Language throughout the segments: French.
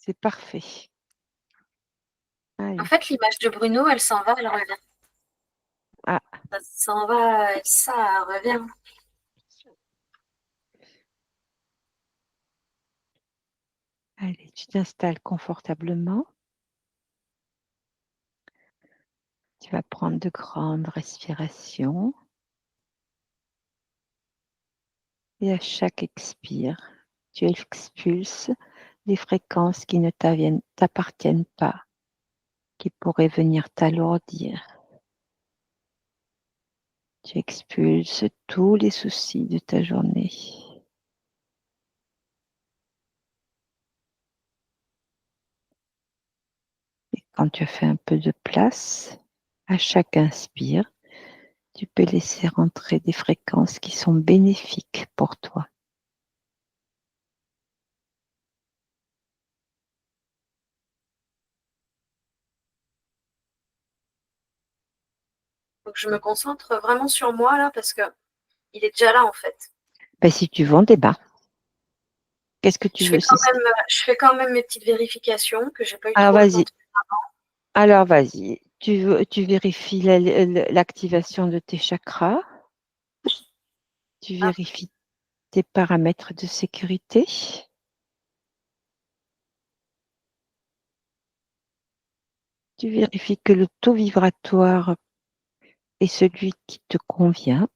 C'est parfait. En Allez. fait, l'image de Bruno, elle s'en va, elle revient. Ah, Ça s'en va, ça revient. allez, tu t'installes confortablement. Tu vas prendre de grandes respirations. Et à chaque expire, tu expulses les fréquences qui ne t'appartiennent pas, qui pourraient venir t'alourdir. Tu expulses tous les soucis de ta journée. Et quand tu as fait un peu de place, à chaque inspire, tu peux laisser rentrer des fréquences qui sont bénéfiques pour toi. Faut que je me concentre vraiment sur moi là parce que il est déjà là en fait. Ben, si tu veux, on débat. Qu'est-ce que tu veux? Je fais quand même mes petites vérifications que j'ai pas eu Alors trop le temps vas-y. de faire. Alors vas-y. Tu vérifies l'activation de tes chakras. Tu Ah, vérifies tes paramètres de sécurité. Tu vérifies que le taux vibratoire est celui qui te convient.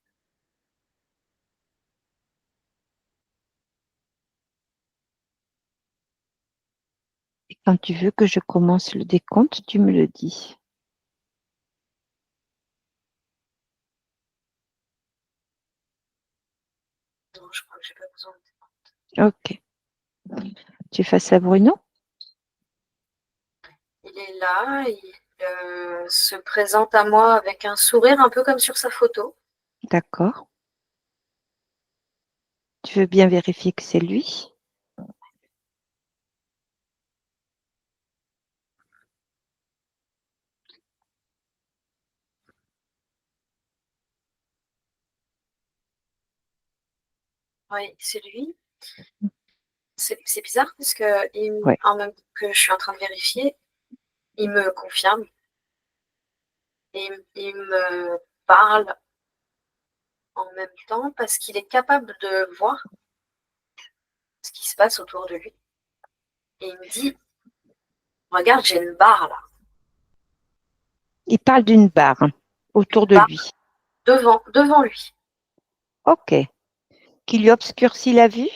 Et quand tu veux que je commence le décompte, tu me le dis. non, je crois que j'ai pas besoin. Ok. Tu es face à Bruno? Il est là, il se présente à moi avec un sourire un peu comme sur sa photo. D'accord. Tu veux bien vérifier que c'est lui? Oui, c'est lui. C'est bizarre parce que Oui. en même temps que je suis en train de vérifier, il me confirme et il me parle en même temps parce qu'il est capable de voir ce qui se passe autour de lui. Et il me dit, regarde, j'ai une barre là, Il parle d'une barre une autour de barre lui. devant lui. Ok. Qui lui obscurcit la vue?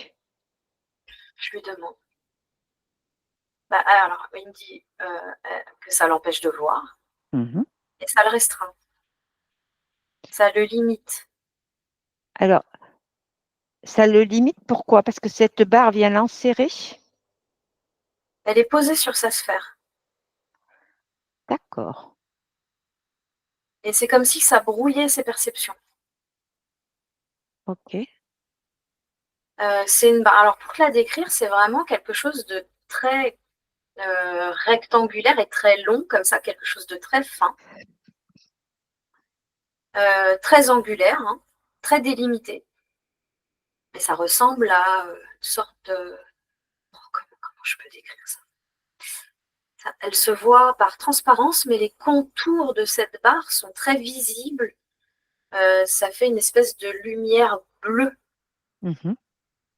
Je lui demande. Bah, alors, il me dit que ça l'empêche de voir Mhm. et ça le restreint, ça le limite. Alors, ça le limite. Pourquoi? Parce que cette barre vient l'enserrer. Elle est posée sur sa sphère. D'accord. Et c'est comme si ça brouillait ses perceptions. Ok. C'est une barre. Alors, pour te la décrire, c'est vraiment quelque chose de très rectangulaire et très long, comme ça, quelque chose de très fin, très angulaire, hein, très délimité. Et ça ressemble à une sorte de... Oh, comment je peux décrire ça? Elle se voit par transparence, mais les contours de cette barre sont très visibles. Ça fait une espèce de lumière bleue. Mhm.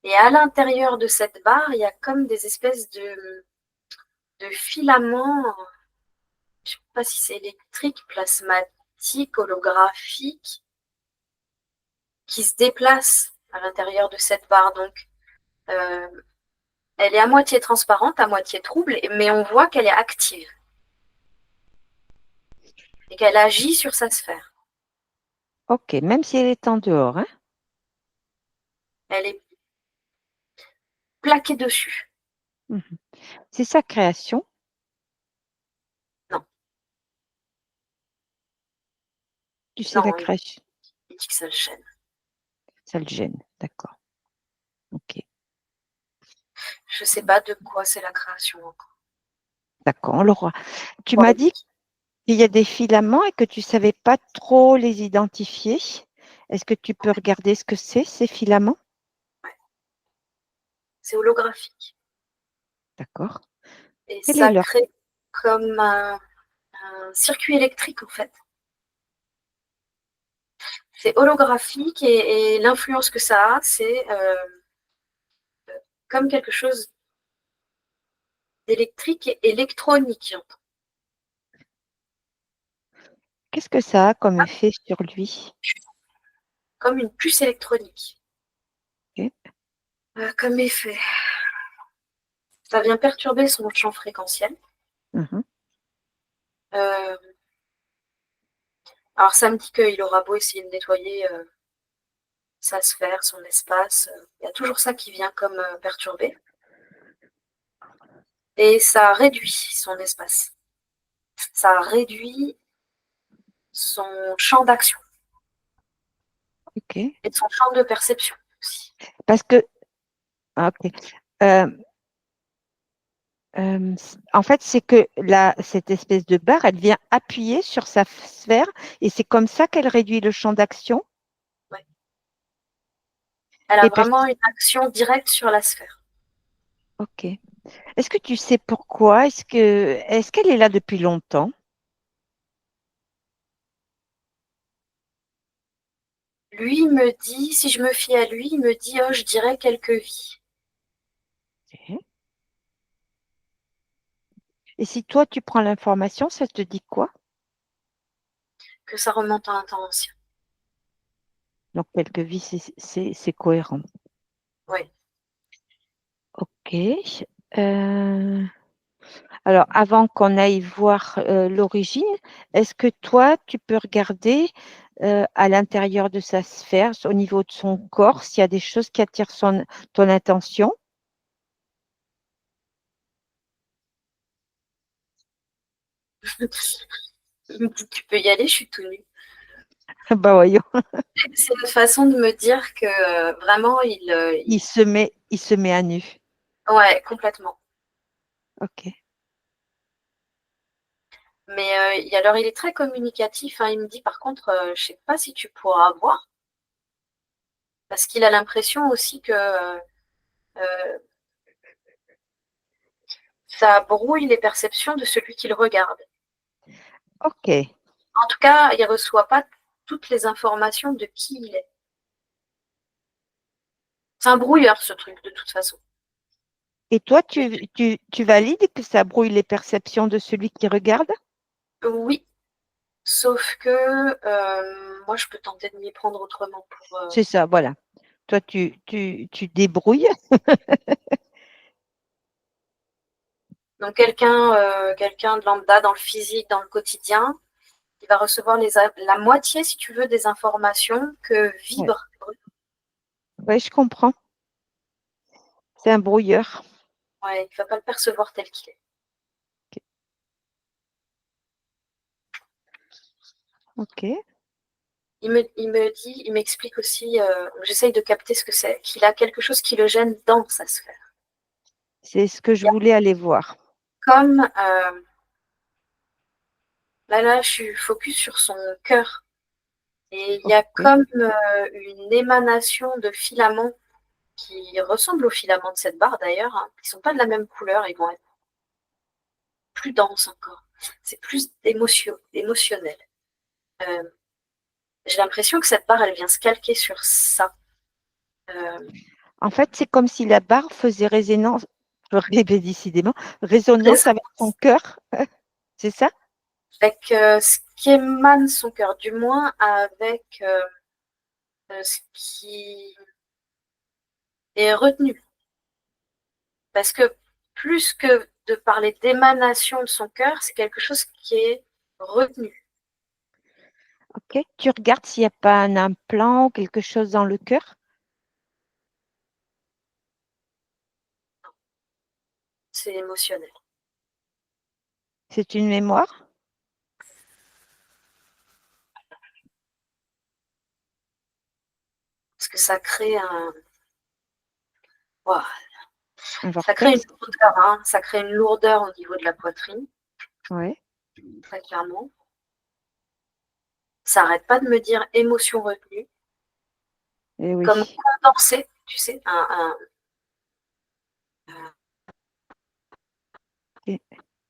Et à l'intérieur de cette barre, il y a comme des espèces de filaments, je ne sais pas si c'est électrique, plasmatique, holographique, qui se déplacent à l'intérieur de cette barre. Donc, euh, elle est à moitié transparente, à moitié trouble, mais on voit qu'elle est active et qu'elle agit sur sa sphère. Ok. Même si elle est en dehors, hein? Elle est plaquée dessus. Mhm. C'est sa création. Non, Tu sais, la non, création. il dit que ça le gêne. Ça le gêne. D'accord. Ok. Je ne sais pas de quoi c'est la création encore. D'accord. Laura, tu Pour m'as le dit qu'il y a des filaments et que tu ne savais pas trop les identifier. Est-ce que tu peux regarder ce que c'est, ces filaments? ouais, c'est holographique. D'accord. et Quel est ça leur... crée comme un circuit électrique en fait. C'est holographique et l'influence que ça a, c'est comme quelque chose d'électrique et électronique, Qu'est-ce que ça a comme effet sur lui? comme une puce électronique. Ok. Comme effet, ça vient perturber son champ fréquentiel. Mhm. Euh, alors ça me dit qu'il aura beau essayer de nettoyer sa sphère, son espace, il y a toujours ça qui vient comme perturber. Et ça réduit son espace. Ça réduit son champ d'action Ok. et son champ de perception aussi. Parce que, ah, ok. Euh, en fait, c'est que cette espèce de barre, elle vient appuyer sur sa sphère et c'est comme ça qu'elle réduit le champ d'action. Ouais. Elle a Et parce... vraiment une action directe sur la sphère. Ok. Est-ce que tu sais pourquoi? Est-ce qu'elle est là depuis longtemps? Lui me dit, si je me fie à lui, il me dit, oh, je dirais quelques vies. Ok. Et si toi, tu prends l'information, ça te dit quoi? Que ça remonte à un temps ancien. Donc, quelques vies, c'est cohérent. Oui. Ok. Euh, Alors, avant qu'on aille voir l'origine, est-ce que toi, tu peux regarder à l'intérieur de sa sphère, au niveau de son corps, s'il y a des choses qui attirent ton attention? Il me dit, tu peux y aller, je suis tout nue. Bah voyons, C'est une façon de me dire que vraiment, il se met à nu. ouais, complètement. Ok. Mais alors, il est très communicatif, hein. Il me dit, par contre, je sais pas si tu pourras voir, parce qu'il a l'impression aussi que ça brouille les perceptions de celui qui le regarde. Ok. En tout cas, il ne reçoit pas toutes les informations de qui il est. C'est un brouilleur, ce truc, de toute façon. Et toi, tu valides que ça brouille les perceptions de celui qui regarde? Oui, sauf que moi, je peux tenter de m'y prendre autrement pour. C'est ça, voilà. Toi, tu débrouilles. Donc, quelqu'un de lambda dans le physique, dans le quotidien, il va recevoir la moitié, si tu veux, des informations que Ouais, vibre. ouais, je comprends. C'est un brouilleur. Ouais, il ne va pas le percevoir tel qu'il est. Ok. Il m'explique aussi, j'essaye de capter ce que c'est, qu'il a quelque chose qui le gêne dans sa sphère. C'est ce que je voulais aller voir. Comme là, je suis focus sur son cœur. Et il y a Ok. comme une émanation de filaments qui ressemblent aux filaments de cette barre d'ailleurs, hein. Ils ne sont pas de la même couleur, ils vont être plus denses encore. C'est plus émotionnel. Euh, j'ai l'impression que cette barre, elle vient se calquer sur ça. Euh, En fait, c'est comme si la barre faisait résonance, je rêvais décidément, résonance avec son cœur. C'est ça? avec ce qui émane son cœur, du moins avec ce qui est retenu. Parce que plus que de parler d'émanation de son cœur, c'est quelque chose qui est retenu. Ok. Tu regardes s'il n'y a pas un implant ou quelque chose dans le cœur. C'est émotionnel. C'est une mémoire, Parce que ça crée wow, un ça crée une vortex. lourdeur, hein. Ça crée une lourdeur au niveau de la poitrine, Oui. très clairement. Ça n'arrête pas de me dire émotion retenue, Eh comme oui. condensé, tu sais, Ok.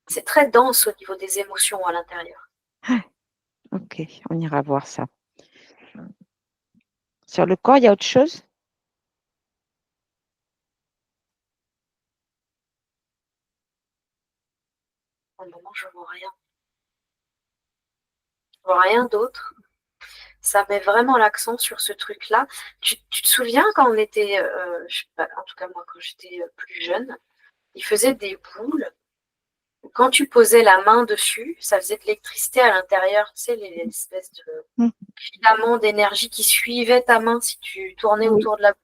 C'est très dense au niveau des émotions à l'intérieur. Ok, on ira voir ça. Sur le corps, il y a autre chose? Pour le moment, je vois rien. Je vois rien d'autre. Ça met vraiment l'accent sur ce truc-là. Tu te souviens quand on était, je sais pas, en tout cas moi quand j'étais plus jeune, ils faisaient des boules. Quand tu posais la main dessus, ça faisait de l'électricité à l'intérieur, tu sais, les espèces de Hmm. filaments d'énergie qui suivaient ta main si tu tournais Oui. autour de la boule.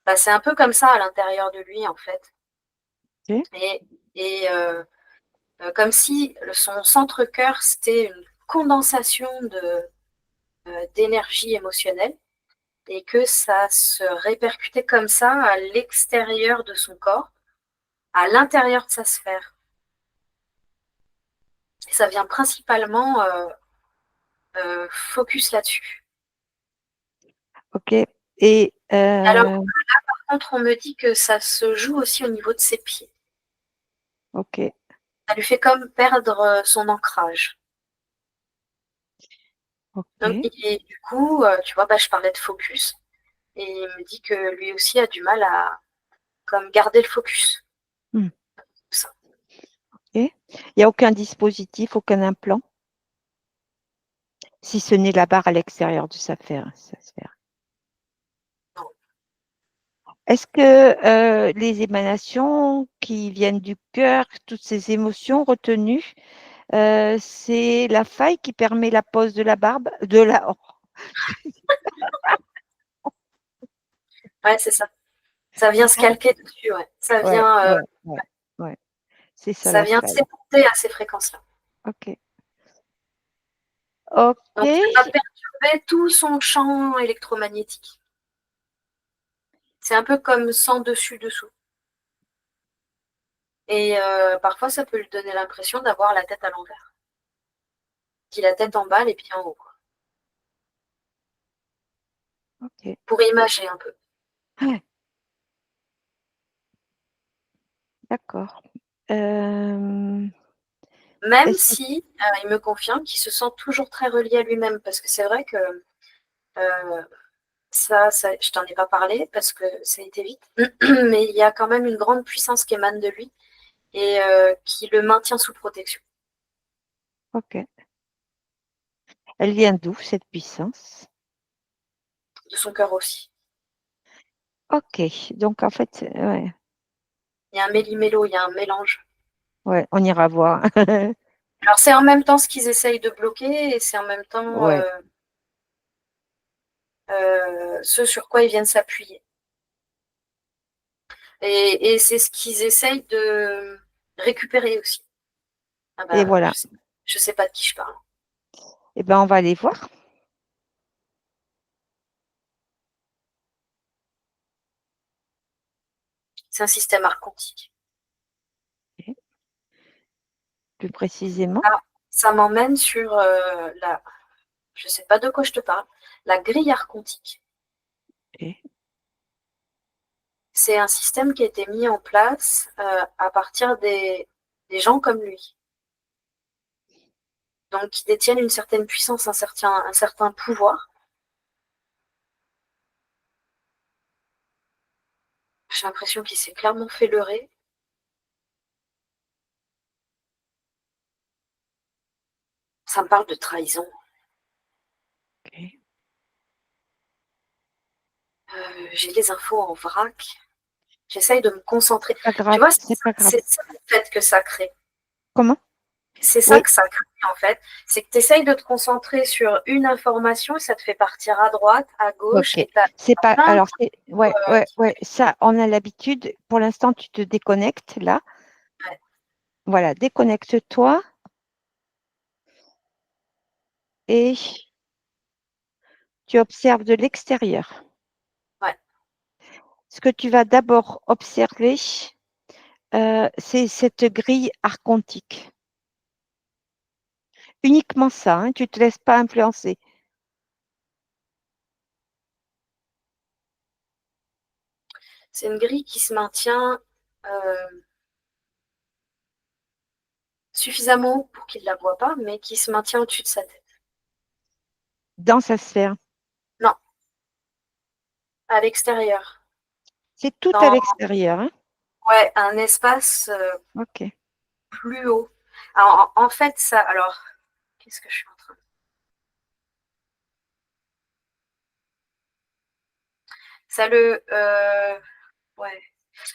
Bah, c'est un peu comme ça à l'intérieur de lui en fait. Ok. Et, comme si son centre-cœur, c'était une condensation d'énergie émotionnelle et que ça se répercutait comme ça à l'extérieur de son corps, à l'intérieur de sa sphère. Et ça vient principalement focus là-dessus. Ok. Et Alors, par contre, on me dit que ça se joue aussi au niveau de ses pieds. ok. Ça lui fait comme perdre son ancrage. Donc, Ok. du coup, tu vois, bah, je parlais de focus et il me dit que lui aussi a du mal à comme garder le focus. Hmm. Ça. Ok. Il n'y a aucun dispositif, aucun implant, si ce n'est la barre à l'extérieur de sa sphère. Est-ce que les émanations qui viennent du cœur, toutes ces émotions retenues, c'est la faille qui permet la pose de la barbe, de la. Oh, Ouais, c'est ça. Ça vient se ah, calquer dessus, ouais. ouais, ouais, ouais, ouais. C'est ça Ça la vient faille. s'écouter à ces fréquences-là. Ok. Ok. Donc, ça va perturber tout son champ électromagnétique. C'est un peu comme sans dessus-dessous. Et parfois, ça peut lui donner l'impression d'avoir la tête à l'envers. Qu'il a la tête en bas, les pieds en haut, quoi. Ok. Pour imager un peu. Ouais, d'accord. Euh, Même est-ce que si il me confirme qu'il se sent toujours très relié à lui-même. Parce que c'est vrai que euh, ça, je t'en ai pas parlé parce que ça a été vite. Mais il y a quand même une grande puissance qui émane de lui et qui le maintient sous protection. ok. Elle vient d'où cette puissance? De son cœur aussi. Ok. Donc en fait, ouais, Il y a un méli-mélo, il y a un mélange. ouais, on ira voir. Alors c'est en même temps ce qu'ils essayent de bloquer et c'est en même temps Ouais. ce sur quoi ils viennent s'appuyer. Et c'est ce qu'ils essayent de récupérer aussi. Ah Et bah, voilà. je sais pas de qui je parle. Eh ben, on va aller voir. C'est un système archontique. Ok. Plus précisément. Ah, ça m'emmène sur je sais pas de quoi je te parle, la grille archontique. Ok. C'est un système qui a été mis en place à partir des gens comme lui. Donc qui détiennent une certaine puissance, un certain pouvoir. J'ai l'impression qu'il s'est clairement fait leurrer. Ça me parle de trahison. Ok. J'ai les infos en vrac. J'essaye de me concentrer. Pas Tu grave, vois, c'est pas grave. c'est ça le fait que ça crée. Comment? C'est ça Oui, que ça crée en fait. C'est que tu essayes de te concentrer sur une information et ça te fait partir à droite, à gauche ok. et tu as C'est pas. plein de Alors, ouais, ouais, ouais. Ça, on a l'habitude. Pour l'instant, tu te déconnectes là. ouais, Voilà, déconnecte-toi et tu observes de l'extérieur. ouais. Ce que tu vas d'abord observer, c'est cette grille archontique. Uniquement ça, hein, tu ne te laisses pas influencer. C'est une grille qui se maintient suffisamment haut pour qu'il ne la voie pas, mais qui se maintient au-dessus de sa tête. Dans sa sphère. Non, à l'extérieur. C'est tout à Dans l'extérieur, hein? ouais, un espace Ok, plus haut. Alors, en fait, ça. Alors, qu'est-ce que je suis en train de. Ça le. Ouais.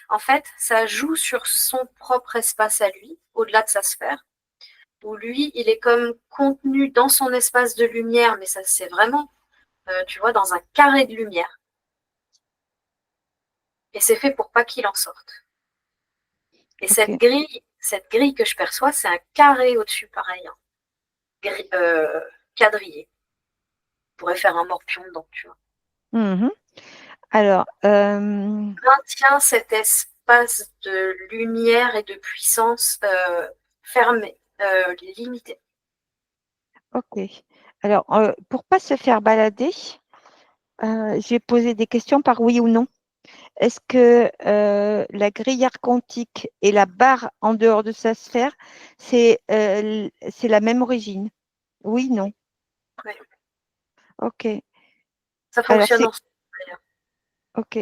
En fait, ça joue sur son propre espace à lui, au-delà de sa sphère, où lui, il est comme contenu dans son espace de lumière, mais ça, c'est vraiment, tu vois, dans un carré de lumière. Et c'est fait pour pas qu'il en sorte. Et ok. cette grille que je perçois, c'est un carré au-dessus, pareil, hein. Quadrillé. On pourrait faire un morpion dedans, tu vois. Mhm. Alors, Maintient cet espace de lumière et de puissance fermé, limité. ok. Alors, pour pas se faire balader, je vais poser des questions par oui ou non. Est-ce que la grille archontique et la barre en dehors de sa sphère, c'est la même origine? Oui, non. Ouais. Ok. Ça Alors, fonctionne c'est ensemble, d'ailleurs. ok.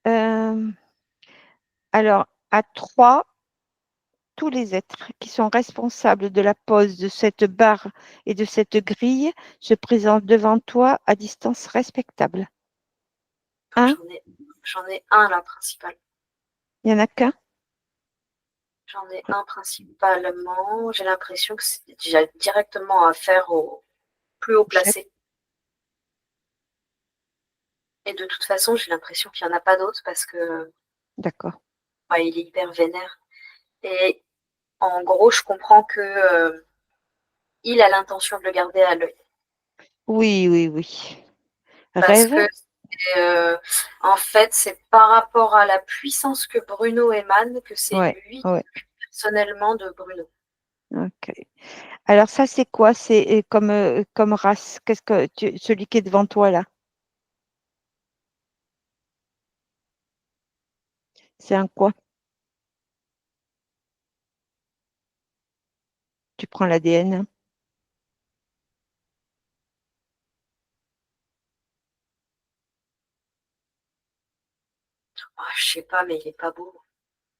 Euh, alors, à trois, tous les êtres qui sont responsables de la pose de cette barre et de cette grille se présentent devant toi à distance respectable. Un, J'en ai un là, principal. il n'y en a qu'un. J'en ai un principalement. J'ai l'impression que c'est déjà directement à faire au plus haut Chef. placé. Et de toute façon, j'ai l'impression qu'il n'y en a pas d'autres parce que D'accord. ouais, il est hyper vénère. Et en gros, je comprends que il a l'intention de le garder à l'œil. Oui, oui, oui. Parce Rêve? que euh, en fait, c'est par rapport à la puissance que Bruno émane que c'est Ouais, lui ouais. personnellement de Bruno. Ok. Alors ça, c'est quoi? C'est comme race. Celui qui est devant toi là? C'est un quoi? Tu prends l'ADN. Oh, je sais pas, mais il est pas beau.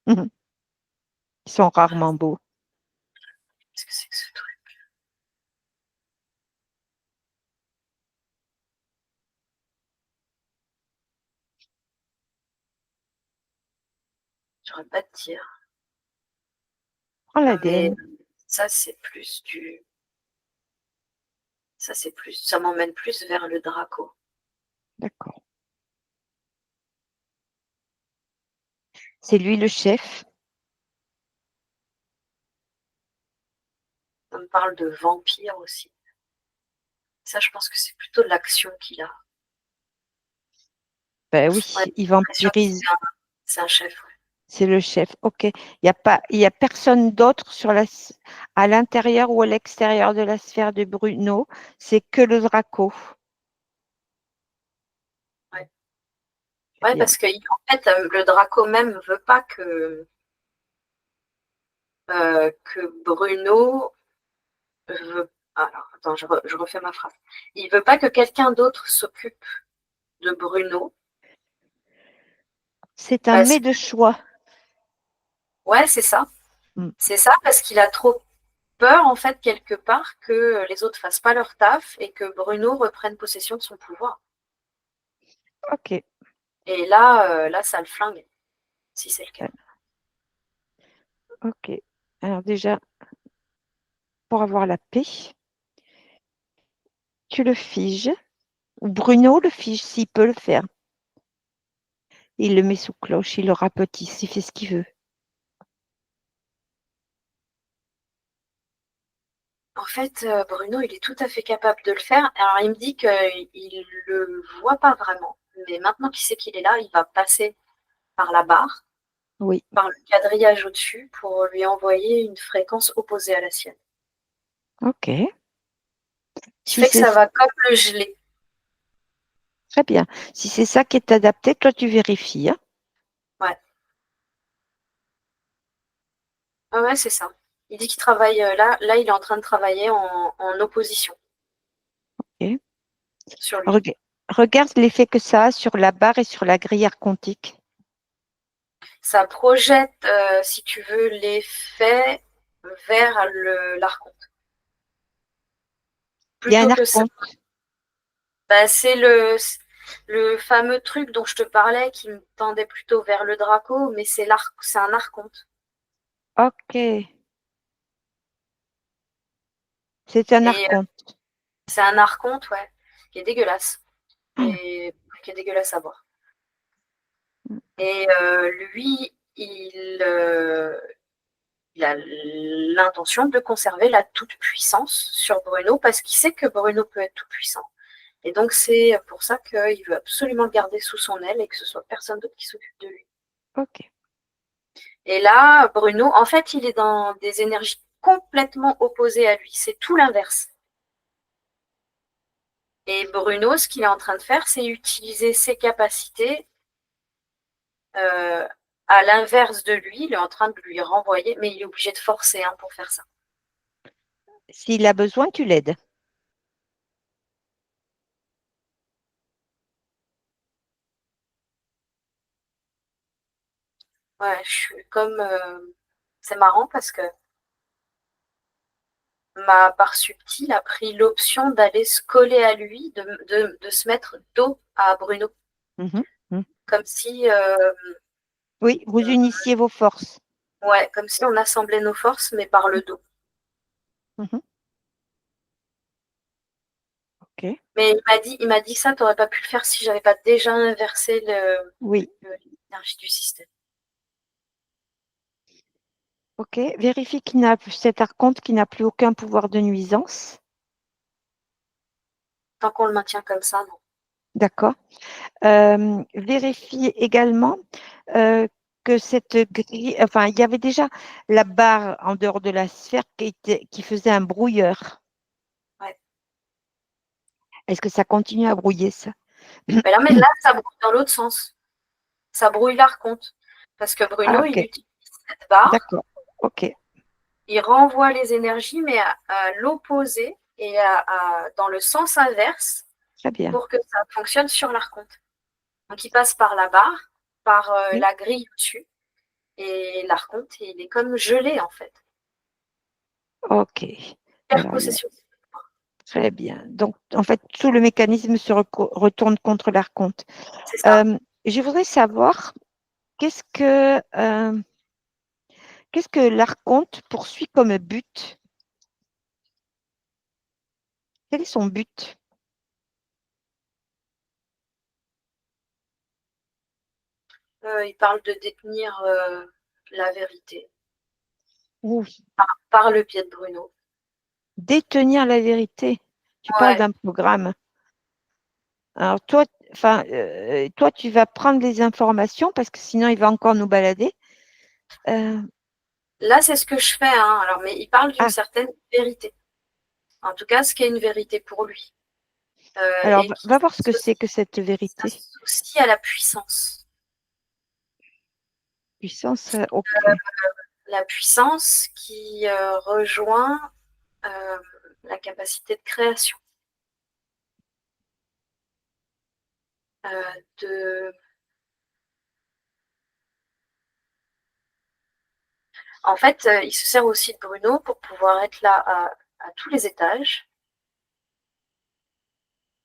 Ils sont rarement beaux. Qu'est-ce que c'est que ce truc? J'aurais pas te dire. Prends Mais l'ADN. ça, c'est plus du. Ça, c'est plus. Ça m'emmène plus vers le Draco. D'accord. C'est lui le chef. On me parle de vampire aussi. Ça, je pense que c'est plutôt l'action qu'il a. Ben Ouais, oui, il j'ai l'impression que vampirise. c'est un chef. Ouais. C'est le chef. Ok. Il y a personne d'autre à l'intérieur ou à l'extérieur de la sphère de Bruno. C'est que le Draco. Ouais. Très Ouais, bien. parce que en fait, le Draco même veut pas que Bruno veut. Alors, attends, je refais ma phrase. Il veut pas que quelqu'un d'autre s'occupe de Bruno. C'est un Parce mets de choix. ouais, c'est ça. Hmm. C'est ça parce qu'il a trop peur, en fait, quelque part, que les autres fassent pas leur taf et que Bruno reprenne possession de son pouvoir. Ok. Et là, ça le flingue, si c'est le cas. Ok. Alors déjà, pour avoir la paix, tu le figes. Ou Bruno le fige s'il peut le faire. Il le met sous cloche, il le rapetisse, il fait ce qu'il veut. En fait, Bruno, il est tout à fait capable de le faire. Alors, il me dit qu'il le voit pas vraiment. Mais maintenant qu'il sait qu'il est là, il va passer par la barre, Oui. par le quadrillage au-dessus, pour lui envoyer une fréquence opposée à la sienne. Ok. Ce qui Si fait que c'est ça va comme le geler. très bien. Si c'est ça qui est adapté, toi tu vérifies, hein. Ouais, ouais, ouais, c'est ça. Il dit qu'il travaille là, il est en train de travailler en opposition Ok. sur lui. Regarde l'effet que ça a sur la barre et sur la grille archontique. Ça projette, si tu veux, l'effet vers l'archonte. Il y a un Plutôt que ça, archonte. bah, c'est le fameux truc dont je te parlais qui me tendait plutôt vers le Draco, mais c'est un archonte. Ok. C'est un Et archonte. c'est un archonte, ouais, qui est dégueulasse. Et qui est dégueulasse à voir. Et lui, il a l'intention de conserver la toute-puissance sur Bruno parce qu'il sait que Bruno peut être tout-puissant. Et donc, c'est pour ça qu'il veut absolument le garder sous son aile et que ce soit personne d'autre qui s'occupe de lui. Ok. Et là, Bruno, en fait, il est dans des énergies complètement opposées à lui. C'est tout l'inverse. Et Bruno, ce qu'il est en train de faire, c'est utiliser ses capacités à l'inverse de lui. Il est en train de lui renvoyer, mais il est obligé de forcer pour faire ça. S'il a besoin, tu l'aides. Ouais, je suis comme. C'est marrant parce que ma part subtile a pris l'option d'aller se coller à lui, de se mettre dos à Bruno. Mhm, mhm. Comme si, Oui, vous unissiez vos forces. ouais, comme si on assemblait nos forces, mais par le dos. Mhm. Ok. Mais il m'a dit ça, tu n'aurais pas pu le faire si j'avais pas déjà inversé Oui. l'énergie du système. Ok. Vérifie qu'il n'a cet archonte qui n'a plus aucun pouvoir de nuisance. Tant qu'on le maintient comme ça, non. D'accord. Vérifie également euh, que cette grille, enfin, il y avait déjà la barre en dehors de la sphère qui faisait un brouilleur. Ouais. Est-ce que ça continue à brouiller ça? Mais là, ça brouille dans l'autre sens. Ça brouille l'archonte. Parce que Ah, Bruno, il ok. utilise cette barre, D'accord. Ok. il renvoie les énergies, mais à l'opposé et dans le sens inverse Très bien. pour que ça fonctionne sur l'archonte. Donc, il passe par la barre, par Ok. la grille au-dessus, et l'archonte, il est comme gelé, en fait. Ok. Perd Alors, il y a- possession. très bien. Donc, en fait, tout le mécanisme se retourne contre l'archonte. C'est ça. Je voudrais savoir qu'est-ce que, qu'est-ce que l'archonte poursuit comme but? Quel est son but? Il parle de détenir la vérité Ouh, par le biais de Bruno. détenir la vérité. Tu parles Ouais. d'un programme. Alors, toi, enfin, toi, tu vas prendre les informations parce que sinon, il va encore nous balader. Euh, Là, c'est ce que je fais, hein. Alors, mais il parle d'une ah, certaine vérité. En tout cas, ce qui est une vérité pour lui. alors, Et qui va voir ce que c'est que cette vérité. s'associe à la puissance. Puissance, ok. La puissance qui rejoint euh, la capacité de création. De... En fait, il se sert aussi de Bruno pour pouvoir être là à tous les étages,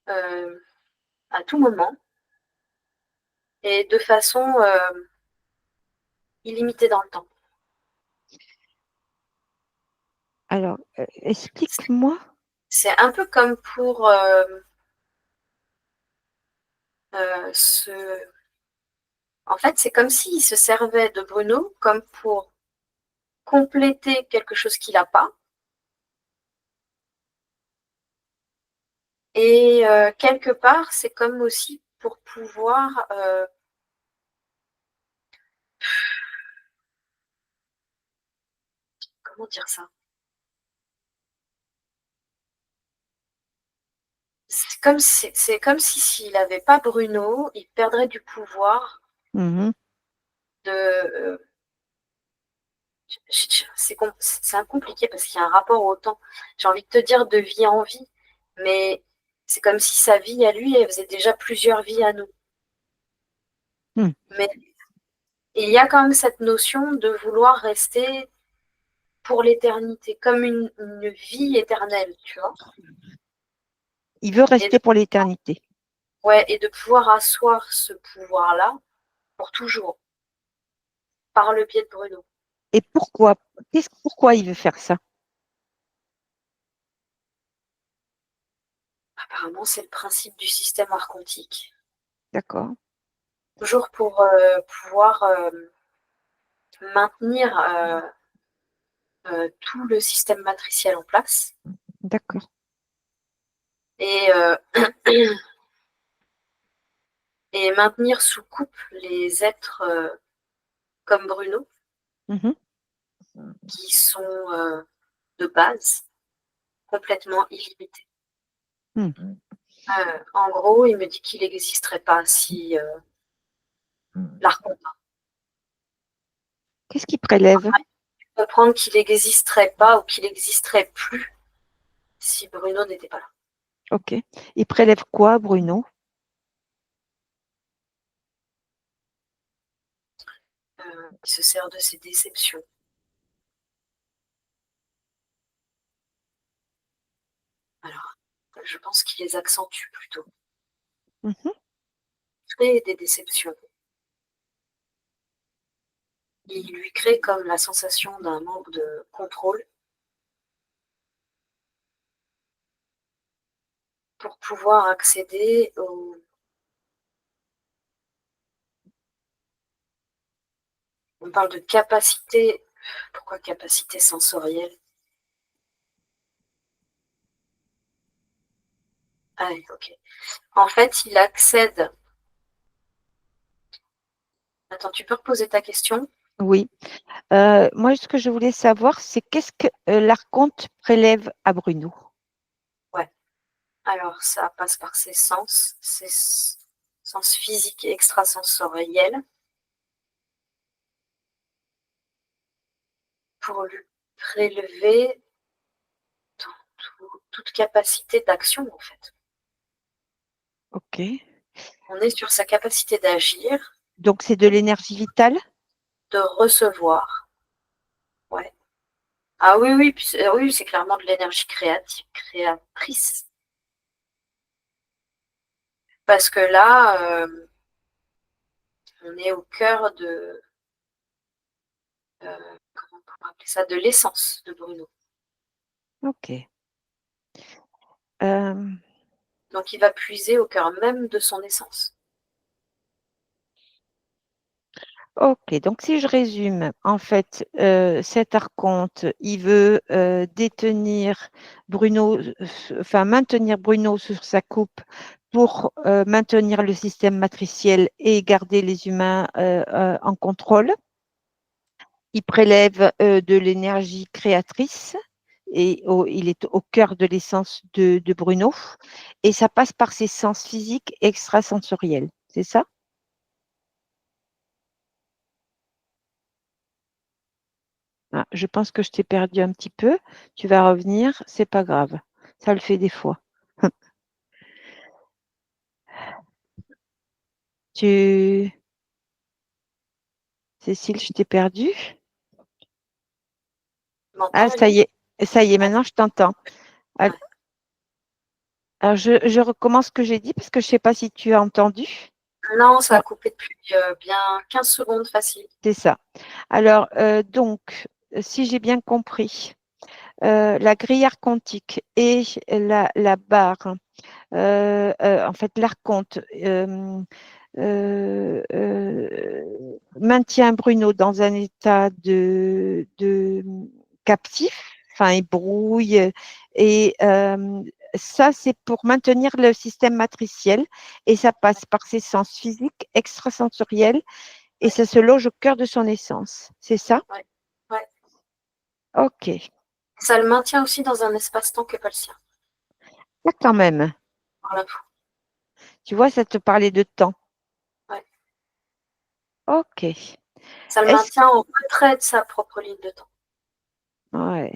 euh, à tout moment, et de façon illimitée dans le temps. Alors, explique-moi. C'est un peu comme pour ce... En fait, c'est comme s'il se servait de Bruno comme pour compléter quelque chose qu'il n'a pas. Et quelque part, c'est comme aussi pour pouvoir... comment dire ça? C'est comme si s'il n'avait pas Bruno, il perdrait du pouvoir Mhm. de, C'est compliqué parce qu'il y a un rapport au temps. J'ai envie de te dire de vie en vie, mais c'est comme si sa vie à lui, elle faisait déjà plusieurs vies à nous. Hmm. Mais il y a quand même cette notion de vouloir rester pour l'éternité, comme une vie éternelle, tu vois. Il veut Et rester de, pour l'éternité. ouais, et de pouvoir asseoir ce pouvoir-là pour toujours, par le biais de Bruno. Et pourquoi il veut faire ça? Apparemment, c'est le principe du système archontique. D'accord, Toujours pour pouvoir maintenir tout le système matriciel en place d'accord. et, et maintenir sous coupe les êtres comme Bruno, Mhm. qui sont de base complètement illimités. Hmm. En gros, il me dit qu'il n'existerait pas si l'archonte Qu'est-ce qu'il prélève? comprendre qu'il n'existerait pas ou qu'il n'existerait plus si Bruno n'était pas là. Ok. Il prélève quoi, Bruno? Il se sert de ses déceptions. Alors, je pense qu'il les accentue plutôt. Mhm. Créer des déceptions. Il lui crée comme la sensation d'un manque de contrôle pour pouvoir accéder au... On parle de capacité. Pourquoi capacité sensorielle? Ah oui, ok. En fait, il accède. Attends, tu peux reposer ta question? Oui. Moi, ce que je voulais savoir, c'est qu'est-ce que l'archonte prélève à Bruno? Ouais. Alors, ça passe par ses sens physiques et extrasensoriels, pour lui prélever toute capacité d'action, en fait. Ok. On est sur sa capacité d'agir, Donc, c'est de l'énergie vitale? de recevoir. Ouais. Ah oui, oui, oui, c'est clairement de l'énergie créatrice. Parce que là, on est au cœur de, comment on pourrait appeler ça, de l'essence de Bruno. Ok. Euh, Donc il va puiser au cœur même de son essence. ok. Donc, si je résume, en fait, cet archonte, il veut détenir Bruno, enfin, maintenir Bruno sur sa coupe pour maintenir le système matriciel et garder les humains en contrôle. Il prélève de l'énergie créatrice et il est au cœur de l'essence de Bruno. Et ça passe par ses sens physiques extrasensoriels. C'est ça? Ah, je pense que je t'ai perdu un petit peu. Tu vas revenir, c'est pas grave. Ça le fait des fois. Tu... Cécile, je t'ai perdu. Tu m'entends, Ah, Lily? ça y est, Ouais, maintenant je t'entends. ouais. Alors, je recommence ce que j'ai dit parce que je ne sais pas si tu as entendu. Non, ça a Bon, coupé depuis bien 15 secondes facile. c'est ça. Alors, donc, si j'ai bien compris, la grille archontique et la barre, en fait, l'archonte maintient Bruno dans un état de captif, enfin, il brouille, et ça, c'est pour maintenir le système matriciel, et ça passe par ses sens physiques, extrasensoriels, et Ouais, ça se loge au cœur de son essence. C'est ça? ouais, ouais. Ok. Ça le maintient aussi dans un espace-temps qui n'est pas le sien. Là, quand même, Voilà. tu vois, ça te parlait de temps. Ouais. Ok. Ça le Est-ce maintient en retrait de sa propre ligne de temps. Ouais.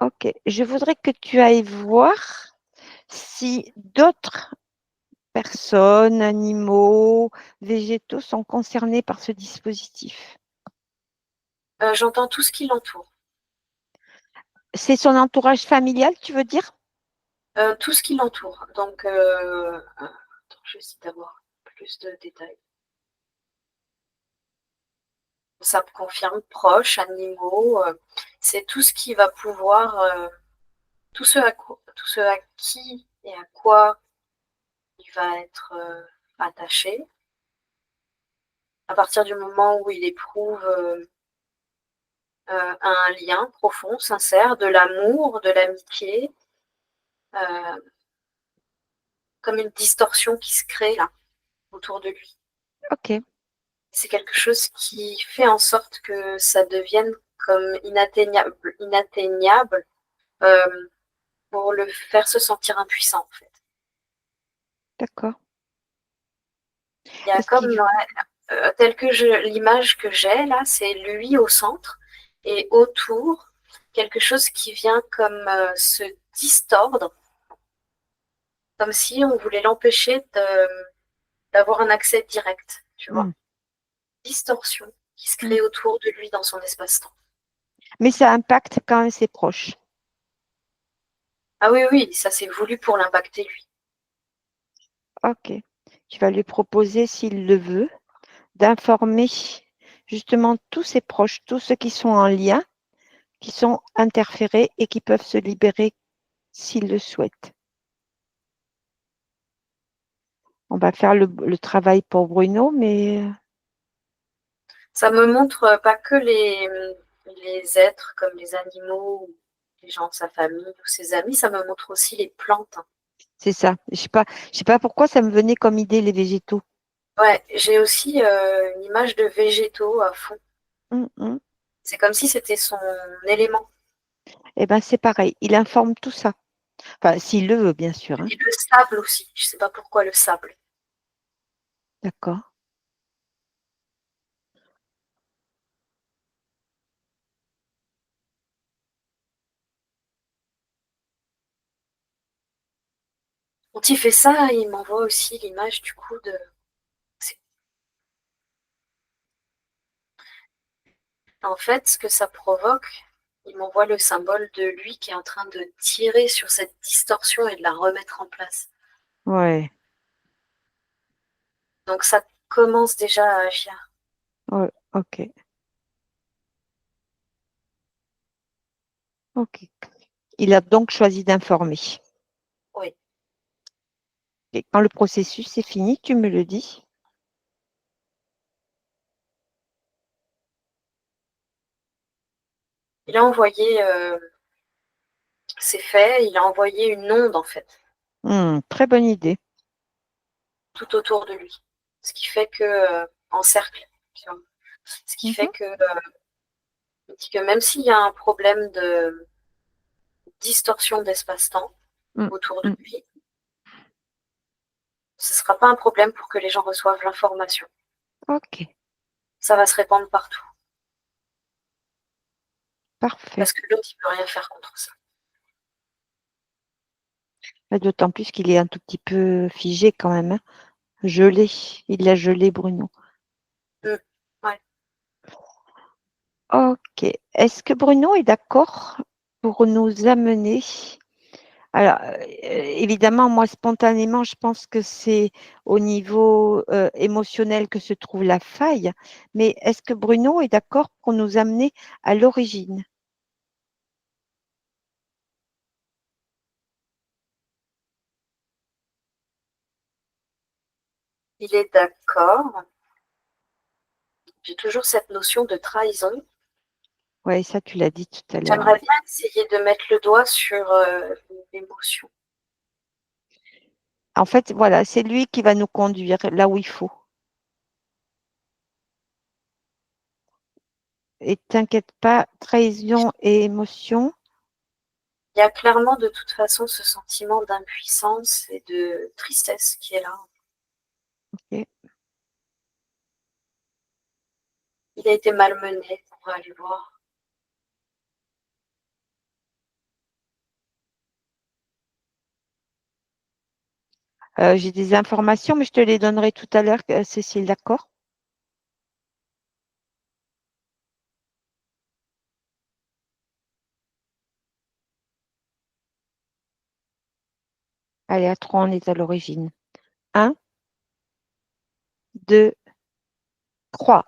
Ok. Je voudrais que tu ailles voir si d'autres personnes, animaux, végétaux sont concernés par ce dispositif. J'entends tout ce qui l'entoure. C'est son entourage familial, tu veux dire? Tout ce qui l'entoure. Donc, attends, je vais essayer d'avoir plus de détails. Ça me confirme proches, animaux. C'est tout ce qui va pouvoir, tout ce à qui et à quoi il va être attaché. À partir du moment où il éprouve un lien profond, sincère, de l'amour, de l'amitié, euh, comme une distorsion qui se crée là autour de lui. Ok. C'est quelque chose qui fait en sorte que ça devienne comme inatteignable euh, pour le faire se sentir impuissant en fait. D'accord. Il y a Parce comme qu'il tel que l'image que j'ai là, c'est lui au centre et autour quelque chose qui vient comme se distordre, comme si on voulait l'empêcher d'avoir un accès direct, tu vois. Hmm, Distorsion qui se hmm. crée autour de lui dans son espace-temps. Mais ça impacte quand même ses proches. Ah oui, oui, ça c'est voulu pour l'impacter lui. Ok. Tu vas lui proposer, s'il le veut, d'informer justement tous ses proches, tous ceux qui sont en lien, qui sont interférés et qui peuvent se libérer s'ils le souhaitent. On va faire le travail pour Bruno, mais Ça me montre pas que les êtres comme les animaux, ou les gens de sa famille ou ses amis, ça me montre aussi les plantes. c'est ça. Je sais pas pourquoi ça me venait comme idée les végétaux. Ouais, j'ai aussi une image de végétaux à fond. Hum, hum. C'est comme si c'était son élément. Eh ben c'est pareil. Il informe tout ça. Enfin, s'il le veut, bien sûr, hein. Et le sable aussi. Je sais pas pourquoi le sable. D'accord. Quand il fait ça, il m'envoie aussi l'image du coup de. En fait, ce que ça provoque, il m'envoie le symbole de lui qui est en train de tirer sur cette distorsion et de la remettre en place. Ouais. Donc ça commence déjà à agir. Ouais. Ok. Ok. Il a donc choisi d'informer. Oui. Et quand le processus est fini, tu me le dis. Il a envoyé, c'est fait, il a envoyé une onde en fait, Très bonne idée. tout autour de lui. Ce qui fait que, en cercle, tu vois. Ce qui fait Mhm. que, il dit que même s'il y a un problème de distorsion d'espace-temps Mm, autour de mm. lui, ce ne sera pas un problème pour que les gens reçoivent l'information. Ok. Ça va se répandre partout. Parfait. Parce que l'autre, il ne peut rien faire contre ça. D'autant plus qu'il est un tout petit peu figé quand même, hein. Gelé. Il l'a gelé, Bruno. Mm. Ouais. Ok. Est-ce que Bruno est d'accord pour nous amener? Alors, évidemment, moi, spontanément, je pense que c'est au niveau émotionnel que se trouve la faille. Mais est-ce que Bruno est d'accord pour nous amener à l'origine? Il est d'accord. J'ai toujours cette notion de trahison. Oui, ça, tu l'as dit tout à l'heure. J'aimerais Ouais. bien essayer de mettre le doigt sur l'émotion. En fait, voilà, c'est lui qui va nous conduire là où il faut. Et t'inquiète pas, trahison et émotion. Il y a clairement de toute façon ce sentiment d'impuissance et de tristesse qui est là. Ok. il a été malmené. On va aller voir. J'ai des informations, mais je te les donnerai tout à l'heure, Cécile, d'accord? Allez, à 3, on est à l'origine. 1, 2, 3.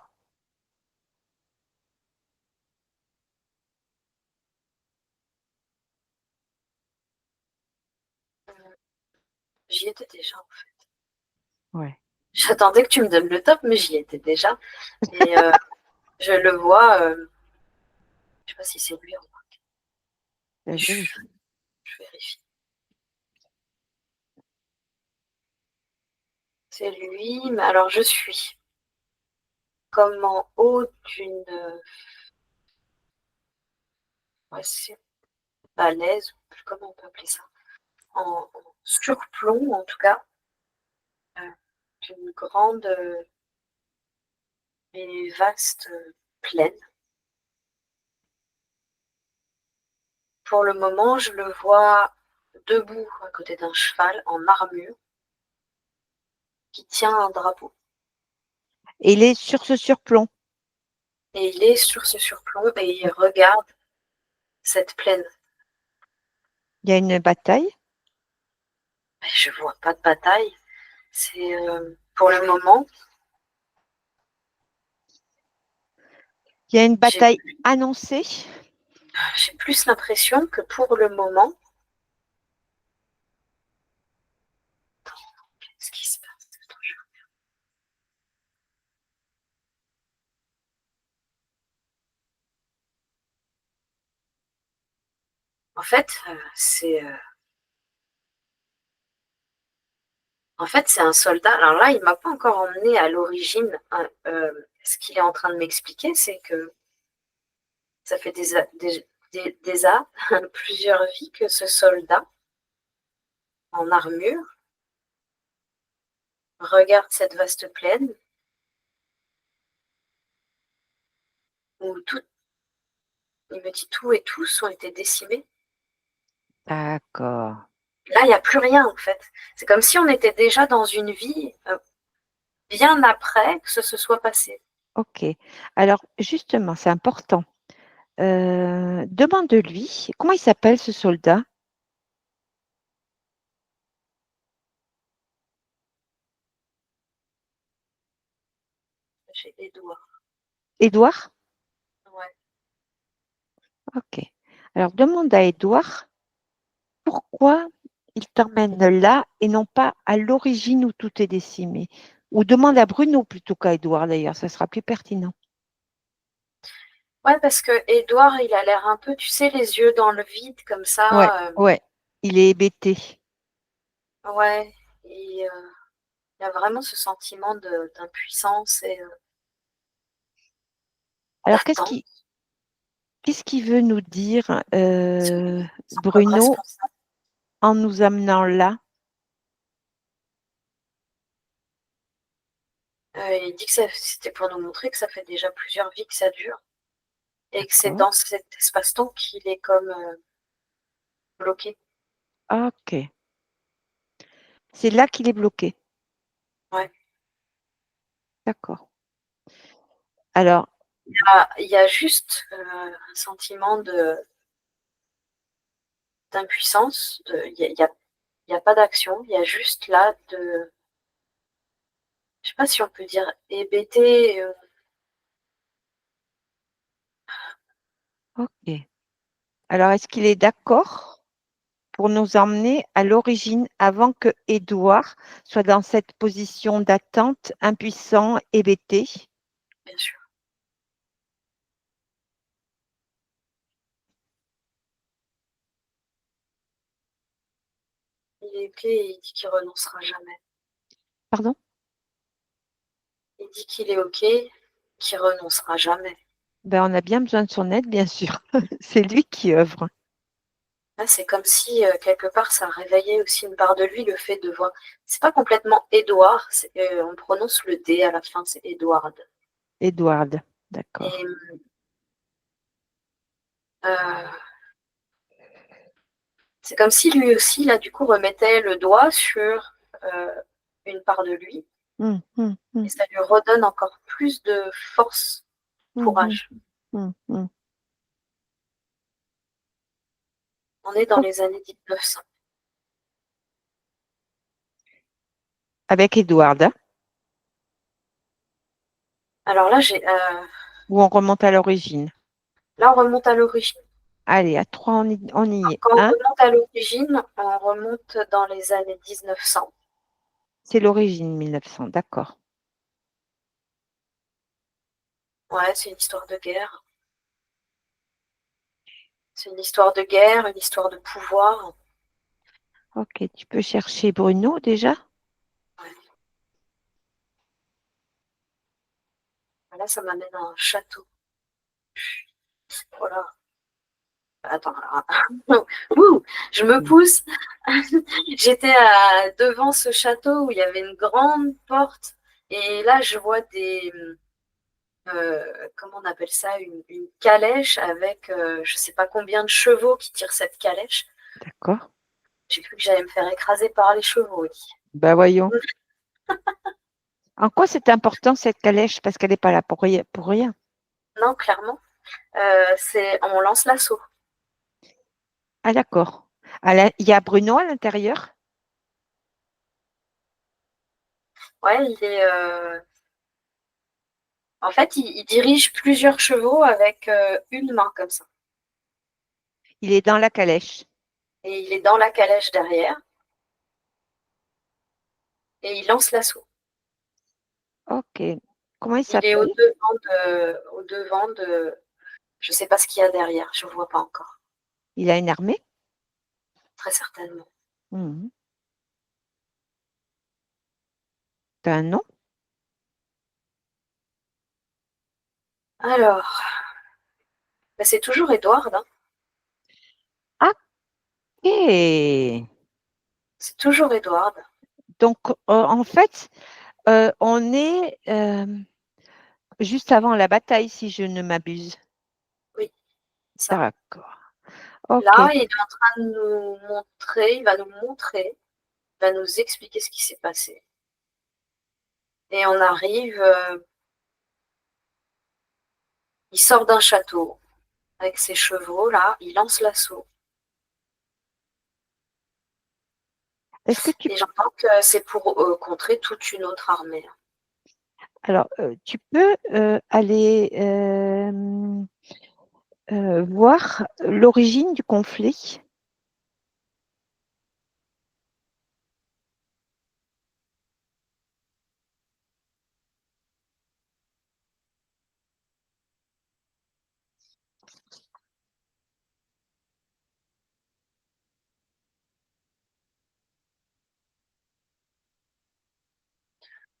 J'y étais déjà, en fait. Ouais. J'attendais que tu me donnes le top, mais j'y étais déjà. Et je le vois. Je sais pas si c'est lui. Vérifie. Je vérifie. C'est lui, mais alors je suis comme en haut d'une ouais, c'est falaise, comment on peut appeler ça? En surplomb, en tout cas, d'une grande et vaste plaine. Pour le moment, je le vois debout à côté d'un cheval en armure qui tient un drapeau. Et il est sur ce surplomb. Et il est sur ce surplomb et il regarde cette plaine. Il y a une bataille. Je vois pas de bataille. C'est pour le moment, Il y a une j'ai bataille annoncée. j'ai plus l'impression que pour le moment, qu'est-ce qui se passe? En fait, c'est un soldat. Alors là, il m'a pas encore emmené à l'origine. Ce qu'il est en train de m'expliquer, c'est que ça fait plusieurs vies que ce soldat en armure regarde cette vaste plaine où tout, il me dit tout et tous ont été décimés. D'accord. Là, il n'y a plus rien en fait. C'est comme si on était déjà dans une vie bien après que ce se soit passé. Ok. Alors, justement, c'est important. Demande-lui, comment il s'appelle ce soldat? J'ai Édouard. Édouard? Ouais. Ok. Alors, demande à Édouard pourquoi il t'emmène là et non pas à l'origine où tout est décimé. Ou demande à Bruno plutôt qu'à Édouard d'ailleurs, ça sera plus pertinent. Ouais, parce que Édouard, il a l'air un peu, tu sais, les yeux dans le vide comme Ouais, ça. ouais. Il est hébété. Ouais. Et il y a vraiment ce sentiment d'impuissance et Alors, d'attente. qu'est-ce qu'il veut nous dire, Parce que il se sent comme Bruno, responsable. en nous amenant là? Il dit que c'était pour nous montrer que ça fait déjà plusieurs vies que ça dure et que c'est D'accord. dans cet espace-temps qu'il est comme bloqué. Ok. C'est là qu'il est bloqué. Ouais. D'accord. Alors, Il y a juste un sentiment d'impuissance. Il y a pas d'action. Il y a juste là je sais pas si on peut dire hébété. ok. Alors, est-ce qu'il est d'accord pour nous emmener à l'origine avant que Édouard soit dans cette position d'attente, impuissant, hébété? Bien sûr. Il est ok et il dit qu'il renoncera jamais. Pardon? Il dit qu'il est ok, qu'il renoncera jamais. Ben, on a bien besoin de son aide, bien sûr. C'est lui qui œuvre. Là, c'est comme si quelque part ça réveillait aussi une part de lui, le fait de voir. C'est pas complètement Édouard, on prononce le D à la fin, c'est Édouard. Édouard. D'accord. Et euh, c'est comme si lui aussi, là, du coup, remettait le doigt sur une part de lui Hum, hum, et hum, ça lui redonne encore plus de force, hum, hum, courage. hum, hum. On est dans Oh, les années 1900. avec Edward, hein, Alors là, où on remonte à l'origine. là, on remonte à l'origine. Allez, à 3, on y est. Quand on Un, remonte à l'origine, on remonte dans les années 1900. c'est l'origine 1900, d'accord. Ouais, c'est une histoire de guerre. C'est une histoire de guerre, une histoire de pouvoir. Ok, tu peux chercher Bruno déjà? Ouais. Là, ça m'amène à un château. Voilà. Attends, alors, ouh, je me Mm. pousse. J'étais devant ce château où il y avait une grande porte. Et là, je vois comment on appelle ça, une calèche avec je sais pas combien de chevaux qui tirent cette calèche. D'accord. J'ai cru que j'allais me faire écraser par les chevaux. Oui. Ben voyons. En quoi c'est important cette calèche? Parce qu'elle n'est pas là pour rien. Pour rien. Non, clairement. On lance l'assaut. Ah d'accord. Il y a Bruno à l'intérieur? Ouais, en fait, il dirige plusieurs chevaux avec une main comme ça. Il est dans la calèche. Et il est dans la calèche derrière et il lance l'assaut. Ok. Comment il Il est s'appelle? je sais pas ce qu'il y a derrière, je ne vois pas encore, Il a une armée? très certainement. Mhm. T'as un nom? Alors, bah, c'est toujours Edward, hein. Ah, ok. C'est toujours Edward. Donc, en fait, on est juste avant la bataille, si je ne m'abuse. Oui, ça. D'accord. Ok. Là, il est en train de nous montrer, il va nous montrer, il va nous expliquer ce qui s'est passé. Et on arrive, il sort d'un château avec ses chevaux, là, il lance l'assaut. Est-ce que tu Et j'entends que c'est pour contrer toute une autre armée. alors tu peux aller voir l'origine du conflit?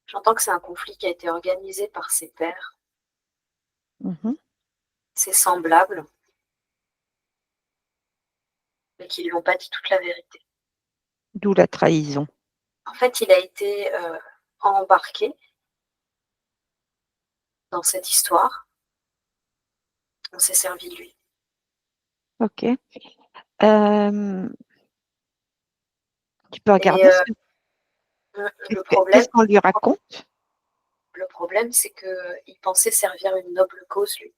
J'entends que c'est un conflit qui a été organisé par ses pairs, Mhm. ses semblables, mais qui ne lui ont pas dit toute la vérité. D'où la trahison. En fait, il a été embarqué dans cette histoire. On s'est servi de lui. Ok. Euh, tu peux Et regarder le qu'est-ce problème, qu'on lui raconte? le problème, c'est qu'il pensait servir une noble cause, lui.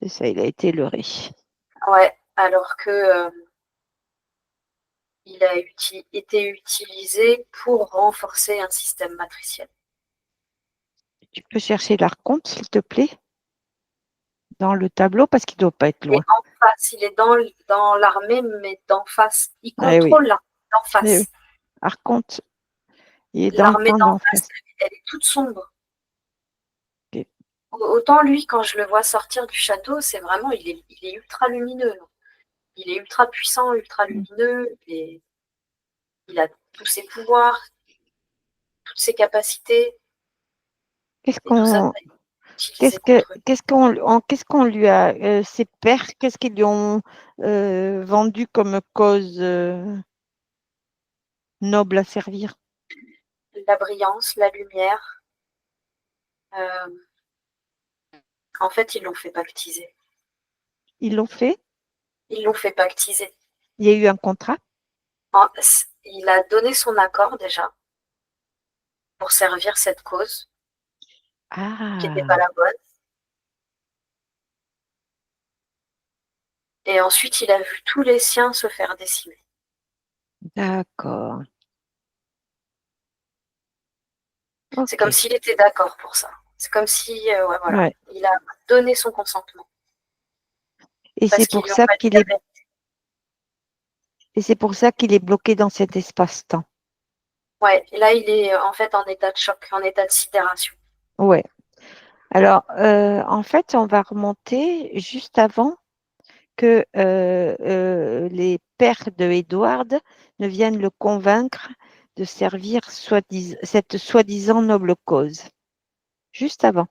C'est ça, il a été leurré. Ouais, alors que il a été utilisé pour renforcer un système matriciel. Tu peux chercher l'archonte, s'il te plaît, dans le tableau, parce qu'il ne doit pas être Et loin. en face, il est dans l'armée, mais d'en face. Il Ah oui, contrôle l'armée d'en eh oui. face. Archonte, il est dans le L'armée camp d'en d'en face, face. elle est toute sombre. Ok. Autant lui, quand je le vois sortir du château, c'est vraiment, il est ultra lumineux. Il est ultra puissant, ultra lumineux. Il a tous ses pouvoirs, toutes ses capacités. Qu'est-ce Et tout ça, qu'on ça a été utilisé contre lui. qu'est-ce qu'on lui a ses pères, qu'est-ce qu'ils lui ont vendu comme cause noble à servir? La brillance, la lumière, euh, En fait, ils l'ont fait pactiser. Ils l'ont fait? Ils l'ont fait pactiser. Il y a eu un contrat? Il a donné son accord déjà pour servir cette cause qui n'était pas Ah, la bonne. Et ensuite, il a vu tous les siens se faire décimer. d'accord. C'est comme Ok. s'il était d'accord pour ça. C'est comme si, ouais, voilà, Ouais. il a donné son consentement Et c'est parce qu'ils pour lui ont ça pas dit qu'il la est vérité. et c'est pour ça qu'il est bloqué dans cet espace-temps. Ouais, et là, il est en fait en état de choc, en état de sidération. Ouais. Alors, en fait, on va remonter juste avant que les pères de Edward ne viennent le convaincre de servir cette soi-disant noble cause. Juste avant.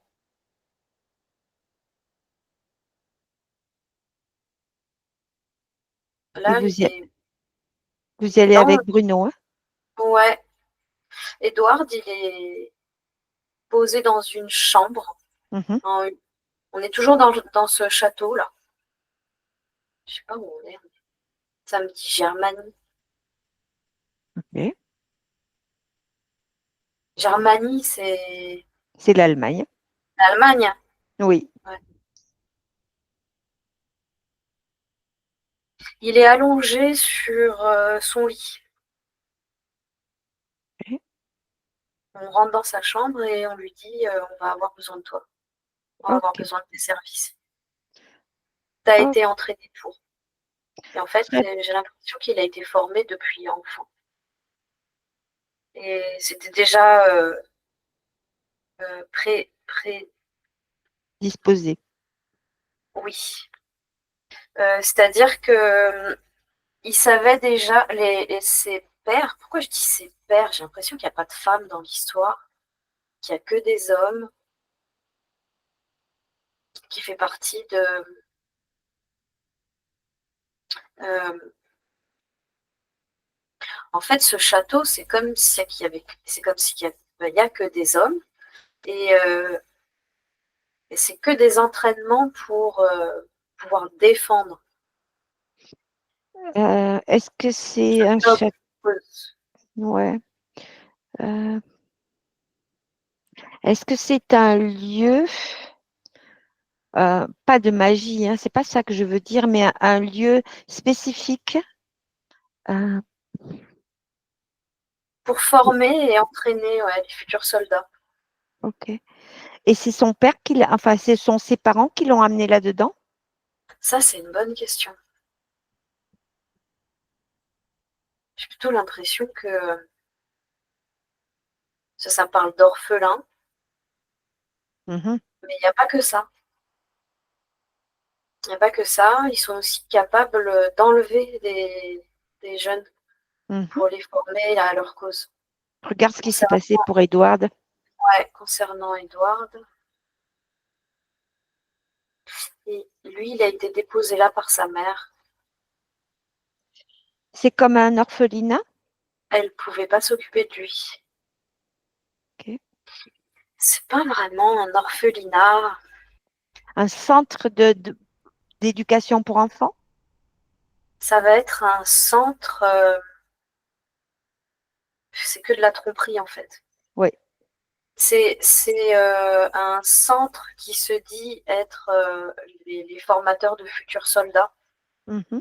Et Là, il est. vous y allez Non, avec Bruno, hein? ouais. Edward, il est posé dans une chambre. Mhm. En- On est toujours dans ce château-là. Je sais pas où on est. Ça me dit Germanie. Ok. Germanie, c'est C'est l'Allemagne. l'Allemagne. Oui. Ouais. Il est allongé sur son lit. Ok. On rentre dans sa chambre et on lui dit on va avoir besoin de toi. On va avoir Ok. besoin de tes services. Tu as Ok. été entraîné pour. Et en fait, Très j'ai l'impression qu'il a été formé depuis enfant. Et c'était déjà pré. disposé. Oui. C'est-à-dire que il savait déjà, ses pères, pourquoi je dis ses pères? J'ai l'impression qu'il n'y a pas de femmes dans l'histoire, qu'il n'y a que des hommes, qui fait partie de. euh, En fait, ce château, c'est comme s'il y avait, il y a que des hommes et c'est que des entraînements pour pouvoir défendre Est-ce que c'est un notre château? cause. Ouais. Euh, Est-ce que c'est un lieu, pas de magie, hein, c'est pas ça que je veux dire, mais un lieu spécifique? euh, Pour former et entraîner ouais, les futurs soldats. ok. Et c'est son père enfin, ce sont ses parents qui l'ont amené là-dedans? Ça, c'est une bonne question. J'ai plutôt l'impression que ça parle d'orphelins, Mhm, mais il n'y a pas que ça. Il n'y a pas que ça. Ils sont aussi capables d'enlever des jeunes mhm. pour les former à leur cause. Regarde ce qui s'est Concernant, passé pour Edward. ouais, concernant Edward, et lui, il a été déposé là par sa mère. C'est comme un orphelinat. Elle ne pouvait pas s'occuper de lui. Ok. C'est pas vraiment un orphelinat. Un centre d'éducation pour enfants. Ça va être un centre. C'est que de la tromperie en fait. Oui. C'est un centre qui se dit être les formateurs de futurs soldats. Mhm.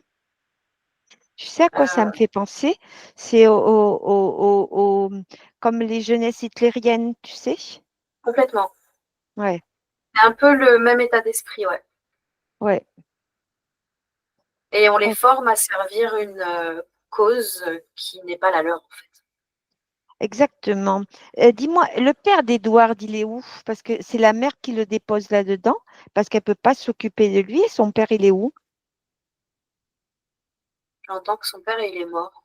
Tu sais à quoi ça me Euh, fait penser? C'est comme les jeunesses hitlériennes, tu sais? Complètement. Ouais, C'est un peu le même état d'esprit, ouais. ouais. Et on les Oh, forme à servir une cause qui n'est pas la leur, en fait. exactement. Dis-moi, le père d'Edouard, il est où? Parce que c'est la mère qui le dépose là-dedans, parce qu'elle ne peut pas s'occuper de lui. Et son père, il est où? J'entends que son père, il est mort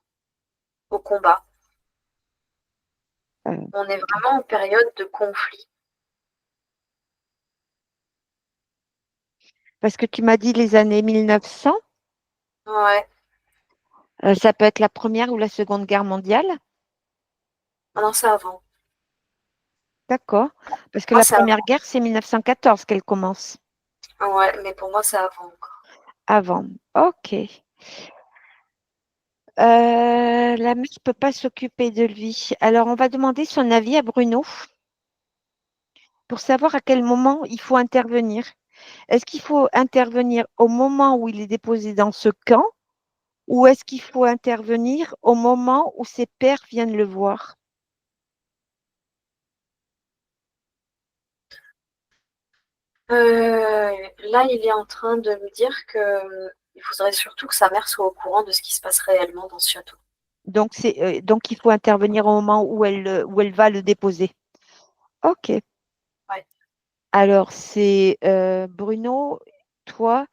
au combat. Euh, On est vraiment en période de conflit. Parce que tu m'as dit les années 1900. Ouais. Ça peut être la Première ou la Seconde Guerre mondiale. Ah non, c'est avant. D'accord. Parce que Moi, la c'est avant. Première Guerre, c'est 1914 qu'elle commence. Ouais, mais pour moi, c'est avant encore. Avant. Ok. La mère ne peut pas s'occuper de lui. Alors, on va demander son avis à Bruno pour savoir à quel moment il faut intervenir. Est-ce qu'il faut intervenir au moment où il est déposé dans ce camp ou est-ce qu'il faut intervenir au moment où ses pères viennent le voir? Là, il est en train de me dire que il faudrait surtout que sa mère soit au courant de ce qui se passe réellement dans ce château. Donc il faut intervenir au moment où elle va le déposer. Ok. Ouais. Alors c'est Bruno, toi,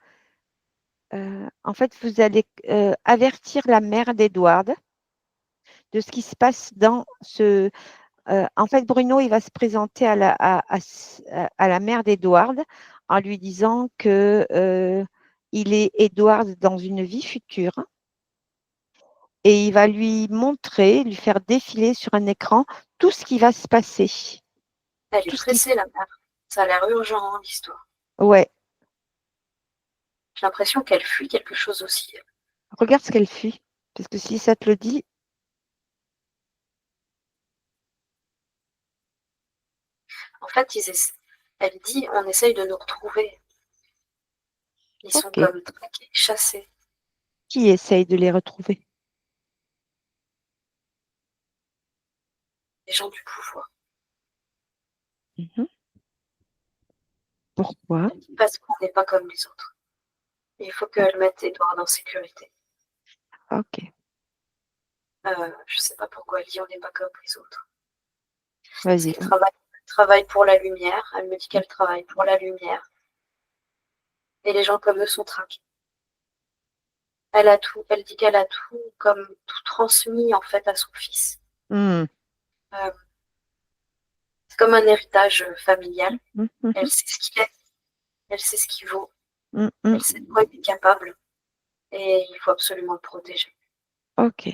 en fait, vous allez avertir la mère d'Edward de ce qui se passe dans ce. En fait, Bruno, il va se présenter à la mère d'Edward en lui disant que il est Edward dans une vie future et il va lui montrer, lui faire défiler sur un écran tout ce qui va se passer. Elle est Tout ce qui. pressée, la mère. Ça a l'air urgent, hein, l'histoire. Ouais, J'ai l'impression qu'elle fuit quelque chose aussi. regarde ce qu'elle fuit. Parce que si ça te le dit, En fait, elle dit, on essaye de nous retrouver. Ils sont ok. comme traqués, chassés. Qui essaye de les retrouver? Les gens du pouvoir. Mhm. Pourquoi? Elle dit parce qu'on n'est pas comme les autres. Il faut Oh, qu'elle mette Edouard en sécurité. ok, Je sais pas pourquoi elle dit on n'est pas comme les autres. Parce vas-y. qu'elle travaille pour la lumière. Elle me dit qu'elle travaille pour la lumière. Et les gens comme eux sont traqués. Elle a tout. Elle dit qu'elle a tout comme tout transmis en fait à son fils. Hmm. Euh, c'est comme un héritage familial. Mhm, Elle mhm, sait ce qu'il est. Elle sait ce qu'il vaut. mhm, Elle mhm. sait de quoi il est capable. Et il faut absolument le protéger. Ok.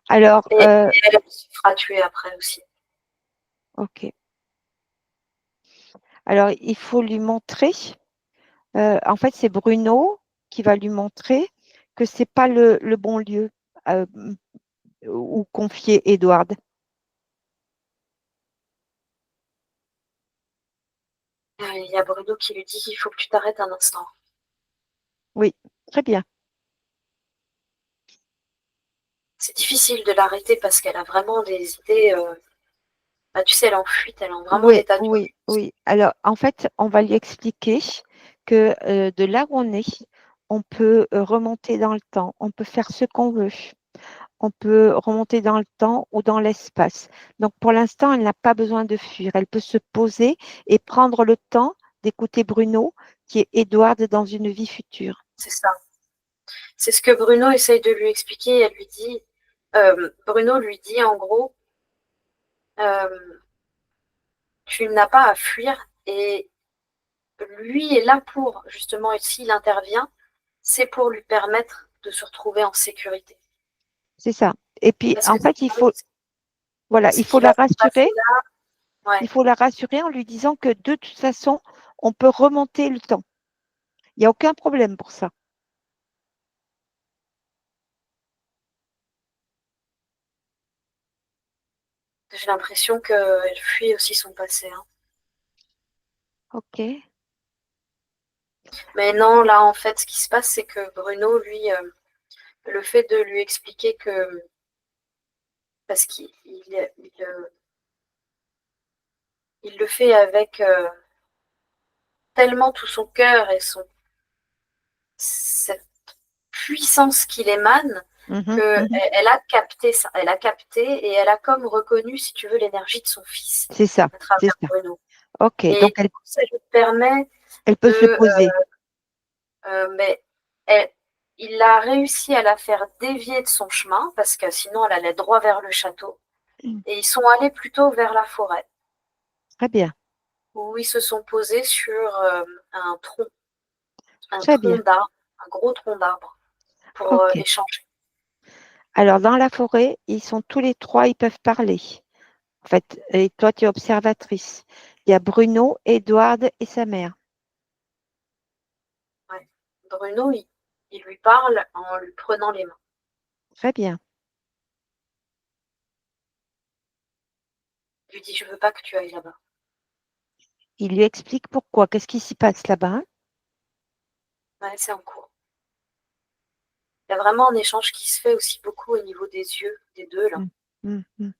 Alors, Et elle se fera tuer après aussi. ok. Alors, il faut lui montrer. En fait, c'est Bruno qui va lui montrer que c'est pas le bon lieu euh, où confier Edward. Il y a Bruno qui lui dit il faut que tu t'arrêtes un instant. Oui, très bien. C'est difficile de l'arrêter parce qu'elle a vraiment des idées. Bah, tu sais, elle est en fuite, elle est vraiment en Oui, état oui, d'urgence. oui. Alors, en fait, on va lui expliquer que de là où on est, on peut remonter dans le temps, on peut faire ce qu'on veut. On peut remonter dans le temps ou dans l'espace. Donc, pour l'instant, elle n'a pas besoin de fuir. Elle peut se poser et prendre le temps d'écouter Bruno, qui est Edward dans une vie future. C'est ça. C'est ce que Bruno essaye de lui expliquer. Elle lui dit, Bruno lui dit en gros, euh, tu n'as pas à fuir et lui est là pour, justement, et s'il intervient, c'est pour lui permettre de se retrouver en sécurité. C'est ça. Et puis, Parce en que fait, sinon, voilà, ce qui va se passer là, ouais, il faut la rassurer en lui disant que de toute façon, on peut remonter le temps. Il n'y a aucun problème pour ça. j'ai l'impression qu'elle fuit aussi son passé, hein. OK. Mais non, là, en fait, ce qui se passe, c'est que Bruno, lui, le fait de lui expliquer que, parce il le fait avec tellement tout son cœur et cette puissance qu'il émane, Mhm, que mhm. elle a capté ça, elle a capté et elle a comme reconnu, si tu veux, l'énergie de son fils C'est ça, à c'est travers ça. Bruno. OK. Et Donc, du coup, ça lui permet elle peut se de, poser. mais elle- il a réussi à la faire dévier de son chemin parce que sinon elle allait droit vers le château. Et ils sont allés plutôt vers la forêt Très bien, où ils se sont posés sur un tronc, un très tronc bien. d'arbre, un gros tronc d'arbre pour OK. échanger. Alors, dans la forêt, ils sont tous les trois, ils peuvent parler. En fait, et toi, tu es observatrice. Il y a Bruno, Edward et sa mère. Ouais. Bruno, il lui parle en lui prenant les mains. Très bien. Il lui dit, je veux pas que tu ailles là-bas. Il lui explique pourquoi. Qu'est-ce qui s'y passe là-bas, hein? Ouais, c'est en cours. Il y a vraiment un échange qui se fait aussi beaucoup au niveau des yeux des deux là. Mm, mm, mm.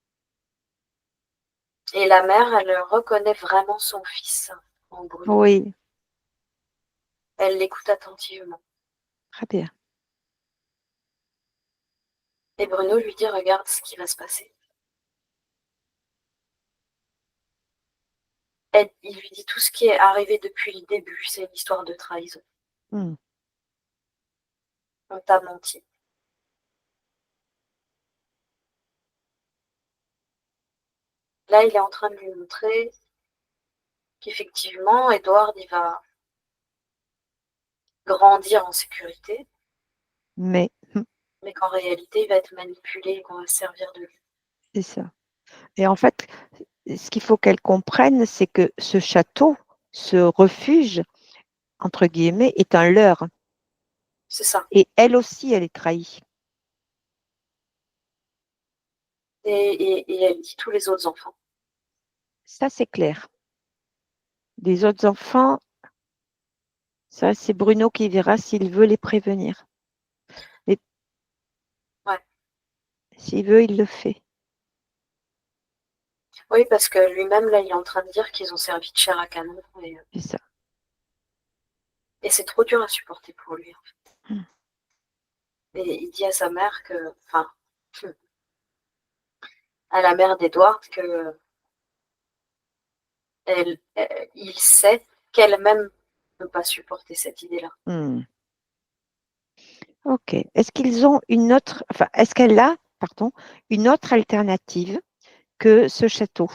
Et la mère, elle reconnaît vraiment son fils en Bruno. Oui, Elle l'écoute attentivement. très bien. Et Bruno lui dit, regarde ce qui va se passer. Il lui dit tout ce qui est arrivé depuis le début. C'est une histoire de trahison. Mm. On t'a menti. Là, il est en train de lui montrer qu'effectivement, Edward, il va grandir en sécurité, Mais mais qu'en réalité, il va être manipulé et qu'on va se servir de lui. c'est ça. Et en fait, ce qu'il faut qu'elle comprenne, c'est que ce château, ce refuge, entre guillemets, est un leurre. C'est ça. Et elle aussi, elle est trahie. Et elle dit tous les autres enfants. Ça, c'est clair. Les autres enfants, ça, c'est Bruno qui verra s'il veut les prévenir. Et Ouais. s'il veut, il le fait. Oui, parce que lui-même, là, il est en train de dire qu'ils ont servi de chair à canon. C'est ça. Et c'est trop dur à supporter pour lui. Mm. Et il dit à sa mère que, enfin, à la mère d'Edward, que il sait qu'elle-même ne peut pas supporter cette idée-là. Mm. OK. Est-ce qu'ils ont une autre, enfin, est-ce qu'elle a, pardon, une autre alternative que ce château?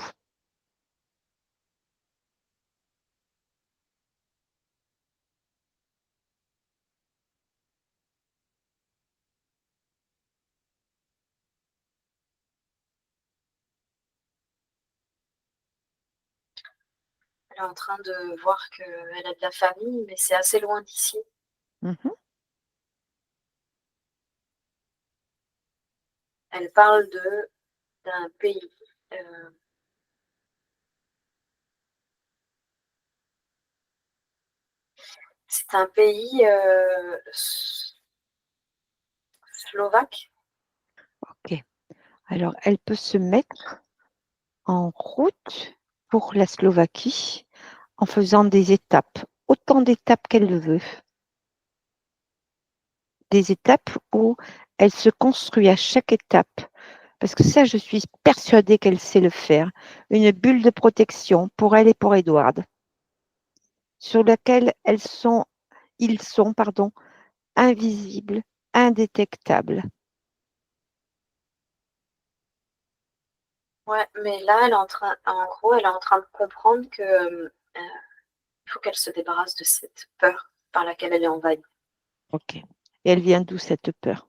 Elle est en train de voir qu'elle a de la famille, mais c'est assez loin d'ici. Mhm. Elle parle d'un pays. euh, c'est un pays slovaque. OK. Alors, elle peut se mettre en route pour la Slovaquie en faisant des étapes, autant d'étapes qu'elle le veut. Des étapes où elle se construit à chaque étape. Parce que ça, je suis persuadée qu'elle sait le faire. Une bulle de protection pour elle et pour Edward, sur laquelle ils sont, pardon, invisibles, indétectables. Ouais, mais là, en gros, elle est en train de comprendre que il faut qu'elle se débarrasse de cette peur par laquelle elle est envahie. OK. Et elle vient d'où cette peur?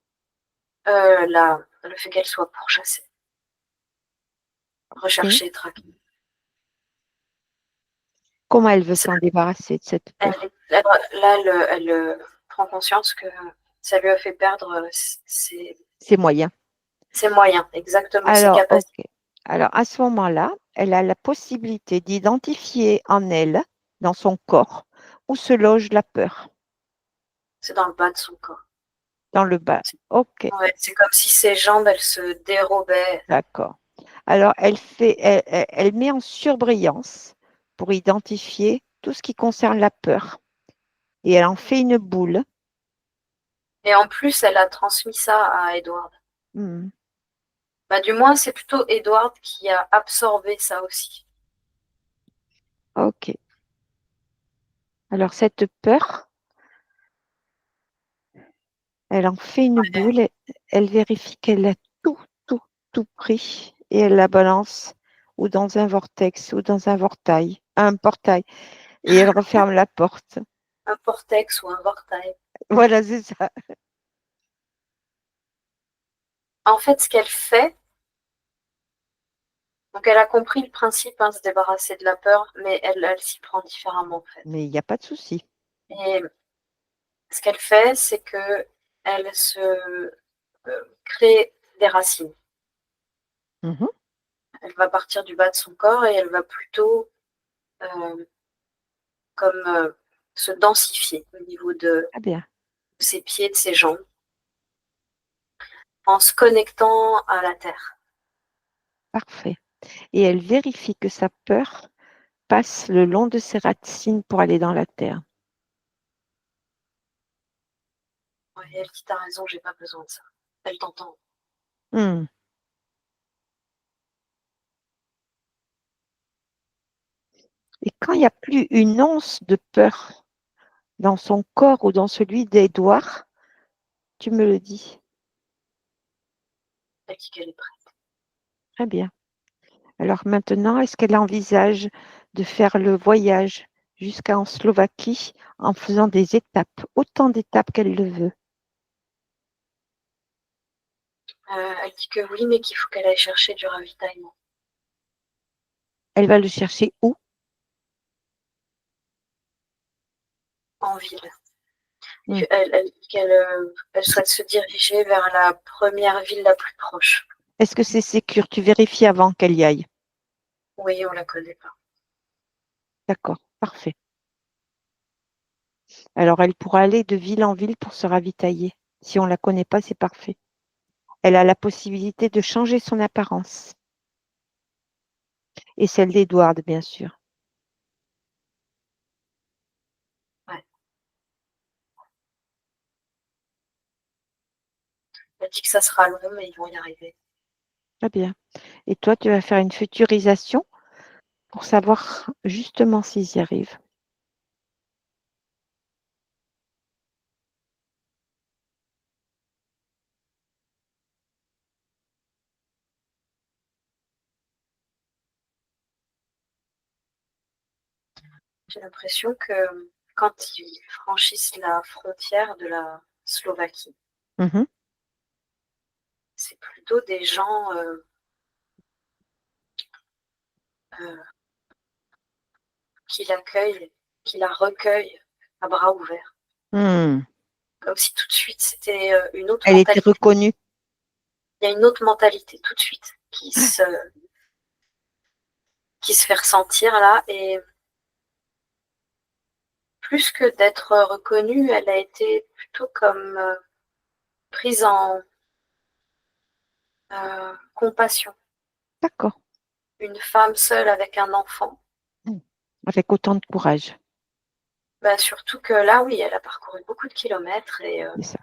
Le fait qu'elle soit pourchassée, OK. recherchée, traquée. Comment elle veut C'est- s'en débarrasser de cette peur? là, elle prend conscience que ça lui a fait perdre Ses moyens. ses moyens, exactement, ses Alors, capacités. OK. Alors, à ce moment-là, elle a la possibilité d'identifier en elle, dans son corps, où se loge la peur. C'est dans le bas de son corps. Dans le bas. OK, Ouais, c'est comme si ses jambes, elles se dérobaient. d'accord. Alors, elle met en surbrillance pour identifier tout ce qui concerne la peur. Et elle en fait une boule. Et en plus, elle a transmis ça à Edward. Hmm, Bah, du moins, c'est plutôt Edward qui a absorbé ça aussi. OK. Alors, cette peur, elle en fait une boule. Elle vérifie qu'elle a tout, tout, tout pris. Et elle la balance ou dans un vortex ou dans un portail. Et elle referme la porte. Un vortex ou un vortex. Voilà, c'est ça. En fait, ce qu'elle fait, donc elle a compris le principe, hein, se débarrasser de la peur, mais elle s'y prend différemment en fait. Mais il n'y a pas de souci. Et Ce qu'elle fait, c'est qu'elle se crée des racines. Mhm. Elle va partir du bas de son corps et elle va plutôt comme se densifier au niveau de Très bien, ses pieds, de ses jambes, en se connectant à la terre. parfait. Et elle vérifie que sa peur passe le long de ses racines pour aller dans la terre. Ouais, et elle dit, t'as raison, j'ai pas besoin de ça. Elle t'entend. Hmm. Et quand il n'y a plus une once de peur dans son corps ou dans celui d'Édouard, tu me le dis. Elle dit qu'elle est prête. Très bien. Alors maintenant, est-ce qu'elle envisage de faire le voyage jusqu'en Slovaquie en faisant des étapes, autant d'étapes qu'elle le veut? Elle dit que oui, mais qu'il faut qu'elle aille chercher du ravitaillement Elle va le chercher où? en ville. Hmm. Elle dit qu'elle souhaite se diriger vers la première ville la plus proche. Est-ce que c'est sécure? Tu vérifies avant qu'elle y aille. Oui, on la connaît pas. D'accord, parfait. Alors elle pourra aller de ville en ville pour se ravitailler. Si on ne la connaît pas, c'est parfait. Elle a la possibilité de changer son apparence et celle d'Edward, bien sûr. Ouais. Elle dit que ça sera long, mais ils vont y arriver. Très bien. Et toi, tu vas faire une futurisation pour savoir justement s'ils y arrivent. J'ai l'impression que quand ils franchissent la frontière de la Slovaquie, Mhm. c'est plutôt des gens euh, qui l'accueillent, qui la recueillent à bras ouverts. Hmm. Comme si tout de suite c'était une autre Elle était mentalité. reconnue. Il y a une autre mentalité tout de suite qui se fait ressentir là. Et plus que d'être reconnue, elle a été plutôt comme prise en compassion. D'accord. Une femme seule avec un enfant. Hmm. Avec autant de courage. Bah, surtout que là, oui, elle a parcouru beaucoup de kilomètres et C'est ça.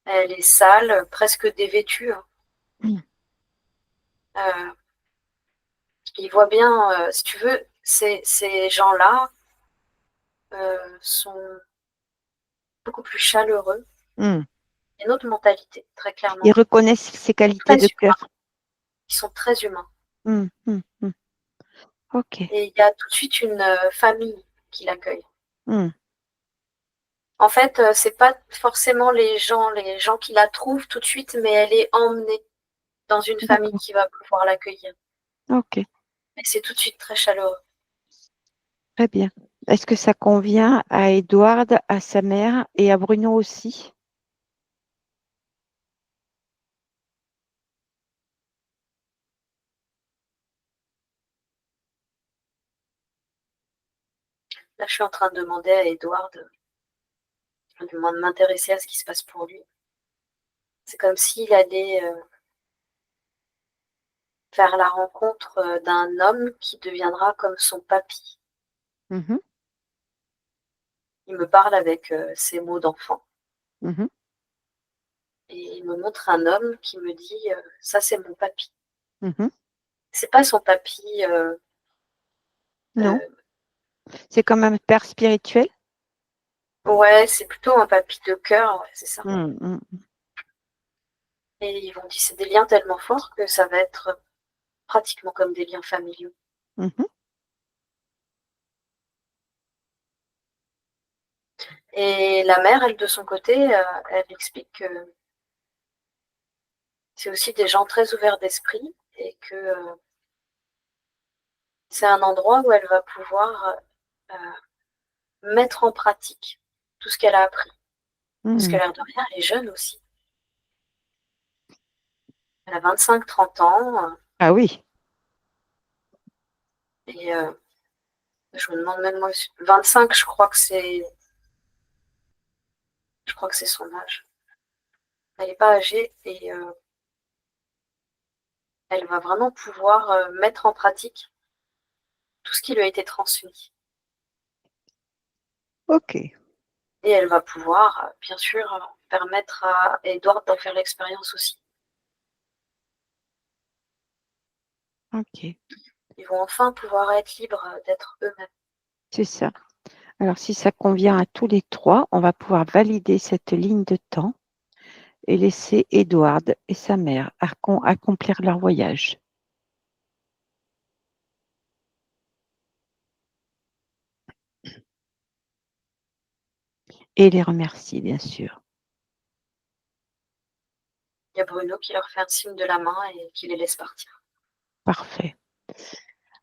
elle est sale, presque dévêtue, hein. Hmm. Euh, il voit bien, si tu veux, ces gens-là sont beaucoup plus chaleureux. Hmm. Une autre mentalité, très Ils clairement. reconnaissent ses qualités Très de humains. cœur. Ils sont très humains. Hmm, hmm, hmm. Ok. Et il y a tout de suite une famille qui l'accueille. Hmm. En fait, c'est pas forcément les gens qui la trouvent tout de suite, mais elle est emmenée dans une famille D'accord. qui va pouvoir l'accueillir. Ok. Et c'est tout de suite très chaleureux. Très bien. Est-ce que ça convient à Edward, à sa mère et à Bruno aussi? Là, je suis en train de demander à Edward, je lui demande de m'intéresser à ce qui se passe pour lui. C'est comme s'il allait faire la rencontre d'un homme qui deviendra comme son papy. Mhm, Il me parle avec ses mots d'enfant mhm. et il me montre un homme qui me dit ça c'est mon papy. Mhm. C'est pas son papy. Non, c'est comme un père spirituel. Ouais, c'est plutôt un papy de cœur, ouais, c'est ça. Hmm, hmm, Et ils vont tisser des liens tellement forts que ça va être pratiquement comme des liens familiaux. mhm, Et la mère, elle, de son côté, elle explique que c'est aussi des gens très ouverts d'esprit et que c'est un endroit où elle va pouvoir mettre en pratique tout ce qu'elle a appris. Parce que Hmm. l'air de rien, elle est jeune aussi. Elle a 25-30 ans. Ah oui, Et je me demande même moi, 25, je crois que c'est son âge. Elle n'est pas âgée et elle va vraiment pouvoir mettre en pratique tout ce qui lui a été transmis. ok, Et elle va pouvoir, bien sûr, permettre à Edward d'en faire l'expérience aussi. ok, Ils vont enfin pouvoir être libres d'être eux-mêmes. c'est ça. Alors, si ça convient à tous les trois, on va pouvoir valider cette ligne de temps et laisser Edward et sa mère accomplir leur voyage. Et les remercier, bien sûr. Il y a Bruno qui leur fait un signe de la main et qui les laisse partir. Parfait.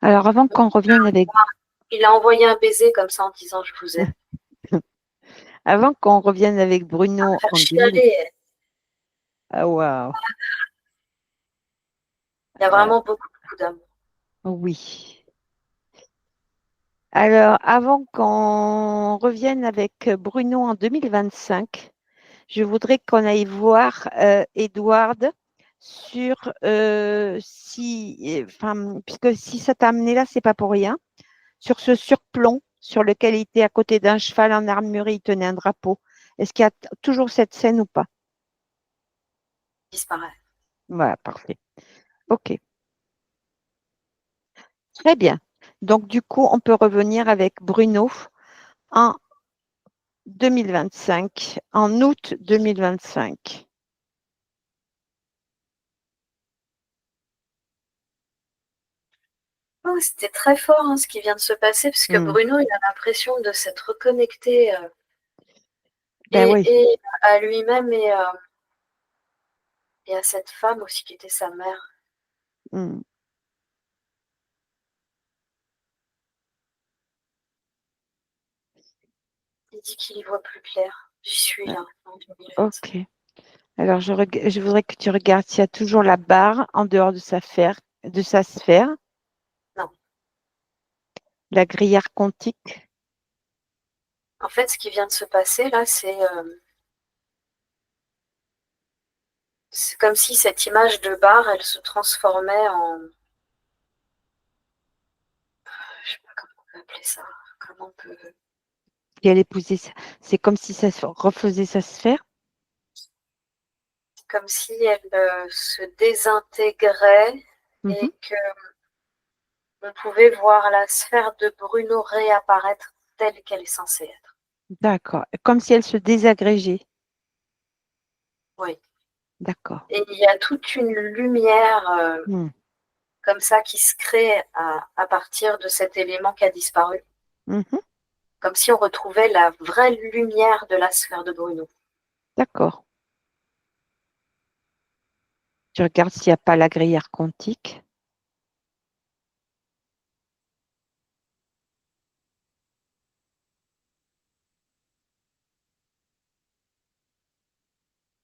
Alors, avant qu'on revienne avec, Il a envoyé un baiser comme ça en disant je vous aime. avant qu'on revienne avec Bruno Faire en 2000, chialer. ah waouh, Il y a euh, vraiment beaucoup, beaucoup d'amour. oui. Alors, avant qu'on revienne avec Bruno en 2025, je voudrais qu'on aille voir Edward sur enfin, puisque si ça t'a amené là, c'est pas pour rien, sur ce surplomb sur lequel il était à côté d'un cheval en armure et il tenait un drapeau. Est-ce qu'il y a toujours cette scène ou pas? Il disparaît. Voilà, parfait. Ok, très bien. Donc, du coup, on peut revenir avec Bruno en 2025, en août 2025. Oh, c'était très fort hein, ce qui vient de se passer, parce que Hmm. Bruno, il a l'impression de s'être reconnecté Ben oui. et à lui-même et à cette femme aussi qui était sa mère. Hmm. Il dit qu'il y voit plus clair. J'y suis Euh, là, en 2025. Ok. Alors, je voudrais que tu regardes s'il y a toujours la barre en dehors de sa sphère, Non. la grille archontique. En fait, ce qui vient de se passer là, c'est comme si cette image de barre, elle se transformait en, je sais pas comment on peut appeler ça, comment on peut, Et elle épousait ça. C'est comme si ça refaisait sa sphère. comme si elle se désintégrait Mhm. et que on pouvait voir la sphère de Bruno réapparaître telle qu'elle est censée être. D'accord. Comme si elle se désagrégeait. Oui. D'accord. Et il y a toute une lumière Hmm. comme ça qui se crée à partir de cet élément qui a disparu, Mhm. comme si on retrouvait la vraie lumière de la sphère de Bruno. D'accord. Tu regardes s'il n'y a pas la grille archontique.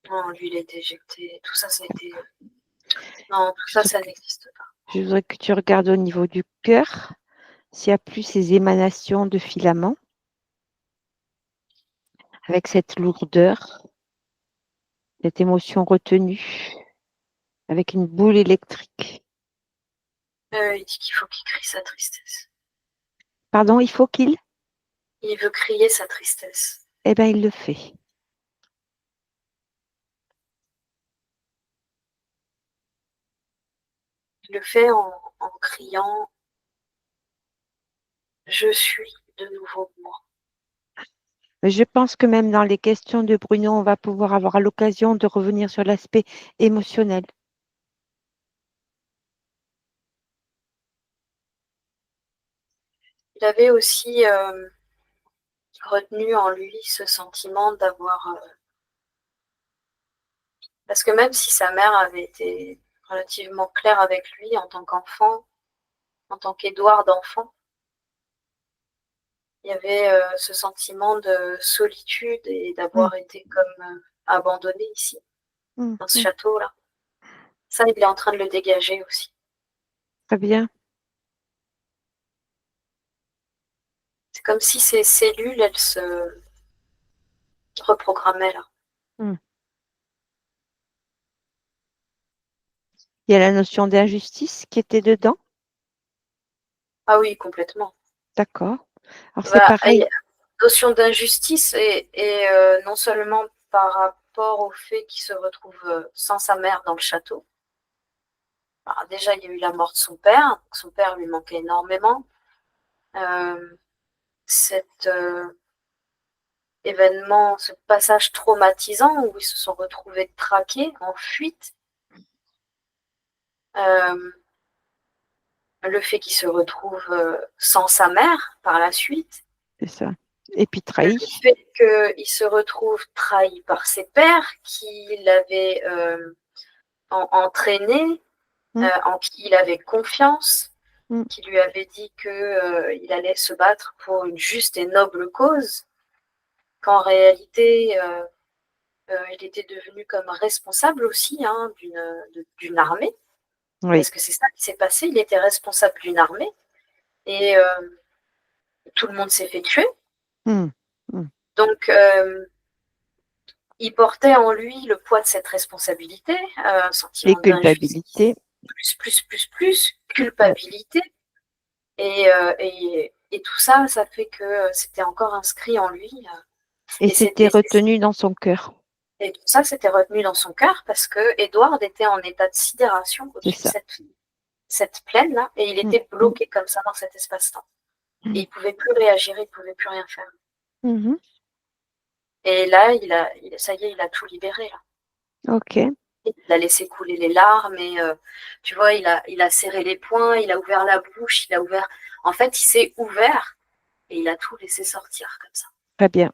Non, lui, il a été éjecté. Tout ça, ça a été. Non, tout ça, Je, ça n'existe pas. je voudrais que tu regardes au niveau du cœur s'il n'y a plus ces émanations de filaments avec cette lourdeur, cette émotion retenue, avec une boule électrique. Il dit qu'il faut qu'il crie sa tristesse. Pardon, il faut qu'il? Il veut crier sa tristesse. Eh bien, il le fait. Il le fait en criant je suis de nouveau moi. Mais je pense que même dans les questions de Bruno, on va pouvoir avoir l'occasion de revenir sur l'aspect émotionnel. Il avait aussi retenu en lui ce sentiment d'avoir. Parce que même si sa mère avait été relativement claire avec lui en tant qu'enfant, en tant qu'Édouard d'enfant, il y avait ce sentiment de solitude et mm, d'avoir été comme abandonné ici, mm, dans ce mm. château-là. Ça, il est en train de le dégager aussi. Très bien. C'est comme si ces cellules, elles se reprogrammaient là. Mm. Il y a la notion d'injustice qui était dedans. Ah oui, complètement. D'accord. Alors c'est Bah, il y pareil. a une notion d'injustice et non seulement par rapport au fait qu'il se retrouve sans sa mère dans le château. Alors, déjà, il y a eu la mort de son père. Donc son père lui manquait énormément. Euh, cet événement, ce passage traumatisant où ils se sont retrouvés traqués, en fuite. Euh, le fait qu'il se retrouve sans sa mère par la suite. C'est ça. Et puis Le trahi. fait qu'il se retrouve trahi par ses pères qui l'avaient entraîné, Mm, en qui il avait confiance, mm. qui lui avait dit qu'il allait se battre pour une juste et noble cause, qu'en réalité, il était devenu comme responsable aussi hein, d'une armée, Oui. parce que c'est ça qui s'est passé, il était responsable d'une armée, et tout le monde s'est fait tuer. Mm, mm. Donc, il portait en lui le poids de cette responsabilité, un Et sentiment culpabilité. d'injustice, plus, Ouais. culpabilité. Et tout ça, ça fait que c'était encore inscrit en lui. Et Et, c'était retenu dans son cœur. et tout ça, c'était retenu dans son cœur parce que Edward était en état de sidération C'est au-dessus de ça. cette plaine-là, et il Mm, était mm, bloqué comme ça dans cet espace-temps. Et mm. il pouvait plus réagir, il pouvait plus rien faire. Mhm. Et là, ça y est, il a tout libéré là. Ok. Il a laissé couler les larmes et tu vois, il a serré les poings, il a ouvert la bouche, il a ouvert. En fait, il s'est ouvert et il a tout laissé sortir comme ça. Très bien.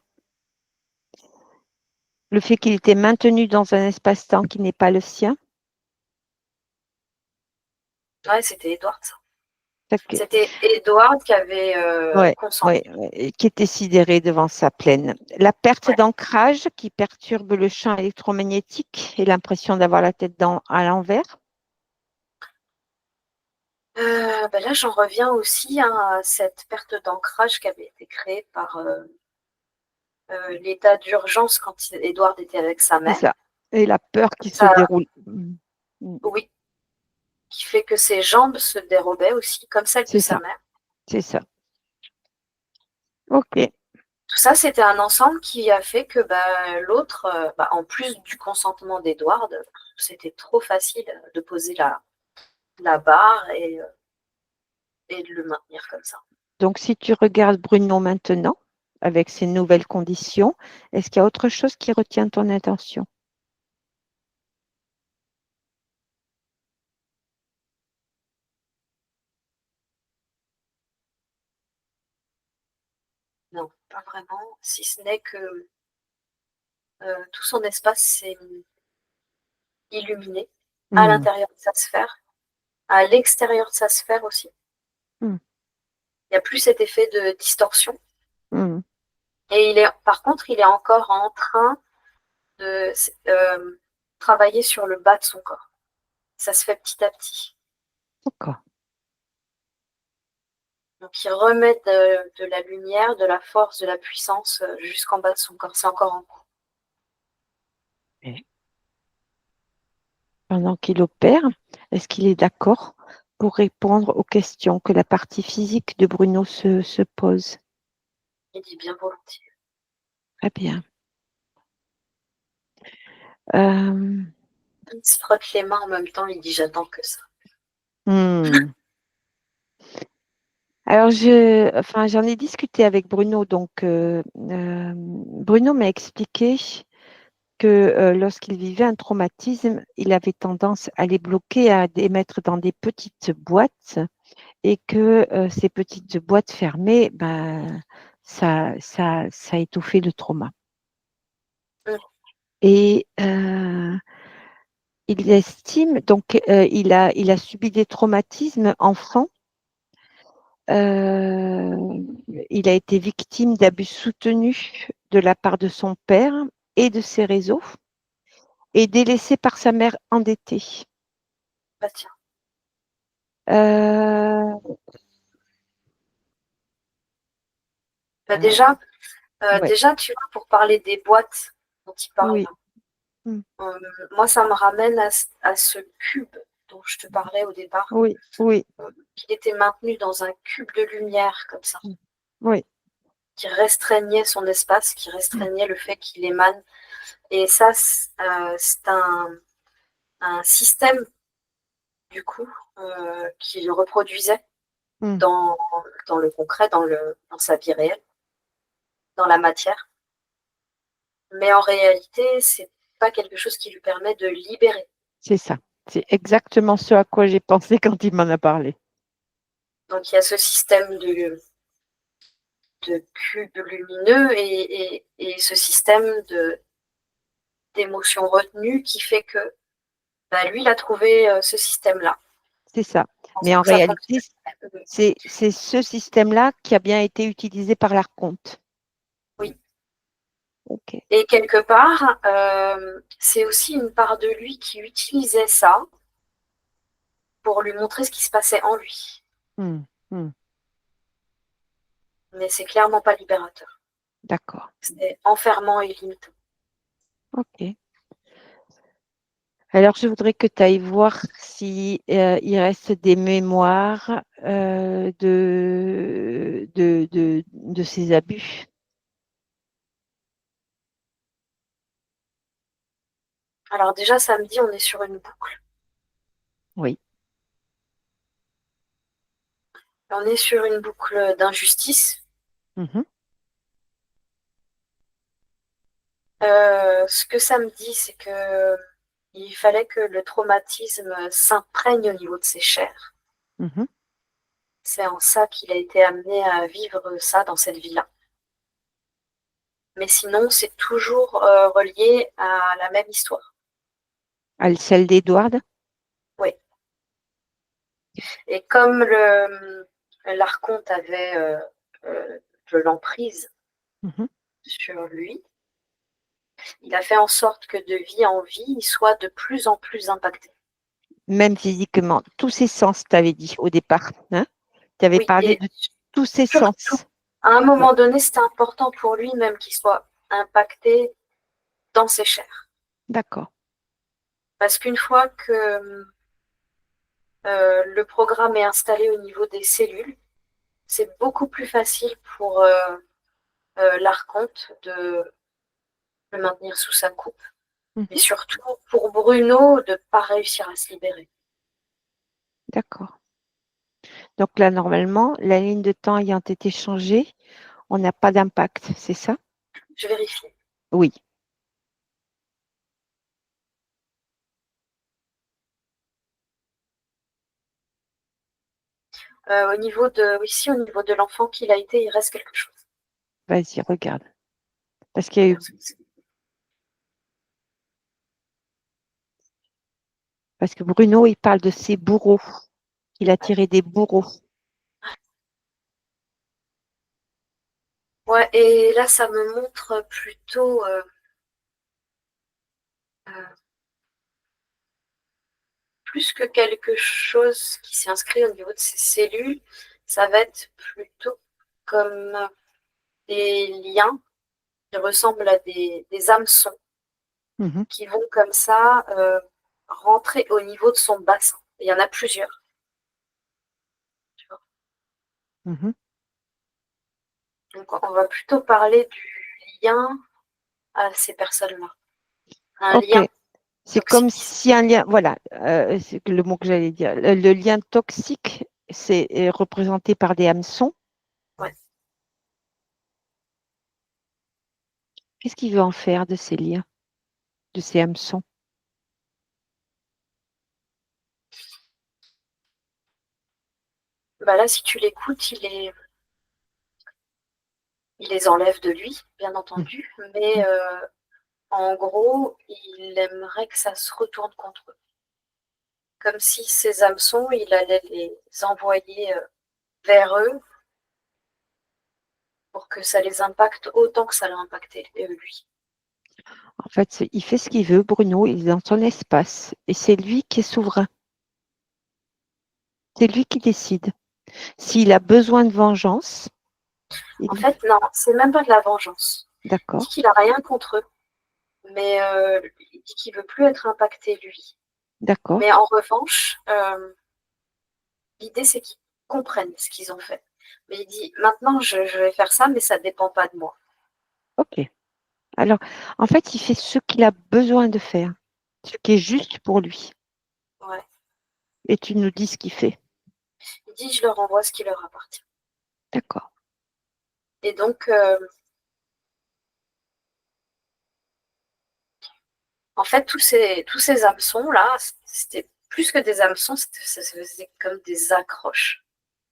Le fait qu'il était maintenu dans un espace-temps qui n'est pas le sien. Ouais, c'était Edward, ça. Ok. C'était Edward qui avait Ouais, consenti. ouais, ouais, qui était sidéré devant sa plaine. La perte Ouais. d'ancrage qui perturbe le champ électromagnétique et l'impression d'avoir la tête à l'envers. Ben là, j'en reviens aussi hein, à cette perte d'ancrage qui avait été créée par l'état d'urgence quand Edward était avec sa C'est mère. ça. Et la peur qui se Ça, déroule. Mm. Mm. oui, qui fait que ses jambes se dérobaient aussi, comme celles de C'est sa ça, mère. c'est ça. Ok. Tout ça, c'était un ensemble qui a fait que bah, l'autre, bah, en plus du consentement d'Edward, c'était trop facile de poser la barre et de le maintenir comme ça. Donc, si tu regardes Bruno maintenant, avec ses nouvelles conditions, est-ce qu'il y a autre chose qui retient ton attention? Non, pas vraiment, si ce n'est que tout son espace s'est illuminé à Hmm, l'intérieur de sa sphère, à l'extérieur de sa sphère aussi. hmm, Il n'y a plus cet effet de distorsion. hmm. Et par contre, il est encore en train de travailler sur le bas de son corps. Ça se fait petit à petit. D'accord. Donc, il remet de la lumière, de la force, de la puissance jusqu'en bas de son corps. C'est encore en cours. Et pendant qu'il opère, est-ce qu'il est d'accord pour répondre aux questions que la partie physique de Bruno se pose? Il dit bien volontiers. Très bien. Euh, Il se frotte les mains en même temps. Il dit j'attends que ça. hmm. Alors, enfin, j'en ai discuté avec Bruno. Donc, Bruno m'a expliqué que lorsqu'il vivait un traumatisme, il avait tendance à les bloquer, à les mettre dans des petites boîtes et que ces petites boîtes fermées, ben, ça étouffait le trauma. Mm. Et il estime, donc il a subi des traumatismes enfant il a été victime d'abus soutenus de la part de son père et de ses réseaux et délaissé par sa mère endettée. Bah, tiens. Euh, Bah, euh, ouais, déjà, tu vois, pour parler des boîtes dont il parle, oui, mm, euh, moi, ça me ramène à ce cube dont je te parlais au départ, oui, oui, qu'il était maintenu dans un cube de lumière, comme ça, mm, oui, qui restreignait son espace, qui mm, restreignait le fait qu'il émane. Et ça, c'est un système, du coup, qu'il reproduisait mm, dans, dans le concret, dans sa vie réelle, dans la matière. Mais en réalité, c'est pas quelque chose qui lui permet de libérer. c'est ça. C'est exactement ce à quoi j'ai pensé quand il m'en a parlé. Donc il y a ce système de cube lumineux et ce système d'émotions retenues qui fait que bah, lui, il a trouvé ce système-là, C'est ça. Mais pensant en que ça réalité, fonctionne. c'est ce système-là qui a bien été utilisé par l'Archonte. Oui. Ok. Et quelque part, c'est aussi une part de lui qui utilisait ça pour lui montrer ce qui se passait en lui. Mm, mm, Mais c'est clairement pas libérateur. d'accord. C'est enfermant et limitant. Ok. Alors, je voudrais que tu ailles voir si il reste des mémoires de ces abus. Alors déjà, samedi, on est sur une boucle. Oui. On est sur une boucle d'injustice. Mhm, Ce que ça me dit, c'est que il fallait que le traumatisme s'imprègne au niveau de ses chairs. mhm. C'est en ça qu'il a été amené à vivre ça dans cette vie-là. Mais sinon, c'est toujours relié à la même histoire. Celle d'Edward. Oui. Et comme l'archonte avait de l'emprise Mhm. sur lui, il a fait en sorte que de vie en vie, il soit de plus en plus impacté. Même physiquement, tous ses sens, tu avais dit au départ. Hein? Tu avais Oui, parlé et de tous ses surtout, sens. à un Ouais. moment donné, c'était important pour lui même qu'il soit impacté dans ses chairs. D'accord. Parce qu'une fois que le programme est installé au niveau des cellules, c'est beaucoup plus facile pour l'archonte de le maintenir sous sa coupe. Mais Mhm. surtout pour Bruno de ne pas réussir à se libérer. D'accord. Donc là, normalement, la ligne de temps ayant été changée, on n'a pas d'impact, c'est ça? Je vérifie. Oui. Ici, au niveau de l'enfant qu'il a été, il reste quelque chose. Vas-y, regarde. Parce qu'il y a eu, parce que Bruno, il parle de ses bourreaux. Il a tiré des bourreaux. Ouais, et là, ça me montre plutôt euh, plus que quelque chose qui s'est inscrit au niveau de ses cellules, ça va être plutôt comme des liens qui ressemblent à des hameçons Mhm, qui vont comme ça rentrer au niveau de son bassin. Il y en a plusieurs. Tu vois. mhm. Donc, on va plutôt parler du lien à ces personnes-là. Un Ok. lien C'est comme toxique. si un lien, voilà, c'est le mot que j'allais dire. Le lien toxique, c'est représenté par des hameçons. Ouais. Qu'est-ce qu'il veut en faire de ces liens, de ces hameçons? Bah là, si tu l'écoutes, il les enlève de lui, bien Mhm, entendu, mais en gros, il aimerait que ça se retourne contre eux. Comme si ces hameçons, il allait les envoyer. vers eux pour que ça les impacte autant que ça l'a impacté lui. En fait, il fait ce qu'il veut, Bruno, il est dans son espace. Et c'est lui qui est souverain. C'est lui qui décide. S'il a besoin de vengeance, En il le fait, fait. non, c'est même pas de la vengeance. Il dit D'accord, qu'il a rien contre eux, mais il dit qu'il veut plus être impacté lui. d'accord, Mais en revanche, l'idée c'est qu'ils comprennent ce qu'ils ont fait. Mais il dit maintenant je vais faire ça, mais ça ne dépend pas de moi. ok. Alors, en fait, il fait ce qu'il a besoin de faire, ce qui est juste pour lui. Ouais. Et tu nous dis ce qu'il fait. Il dit je leur envoie ce qui leur appartient. D'accord. Et donc, en fait, tous ces hameçons-là, c'était plus que des hameçons, c'était comme des accroches.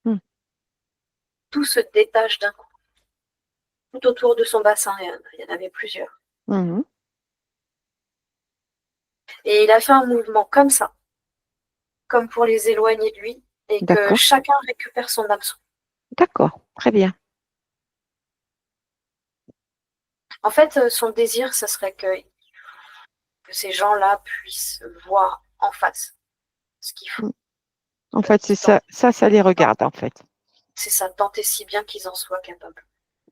Hmm. Tout se détache d'un coup. Tout autour de son bassin, il y en avait plusieurs. Mhm. Et il a fait un mouvement comme ça, comme pour les éloigner de lui, et que D'accord, chacun récupère son hameçon. d'accord, très bien. En fait, son désir, ce serait que ces gens-là puissent voir en face ce qu'ils font. Hmm. En fait, c'est Qu'ils tentent. ça les regarde, en fait. C'est ça, tenter si bien qu'ils en soient capables.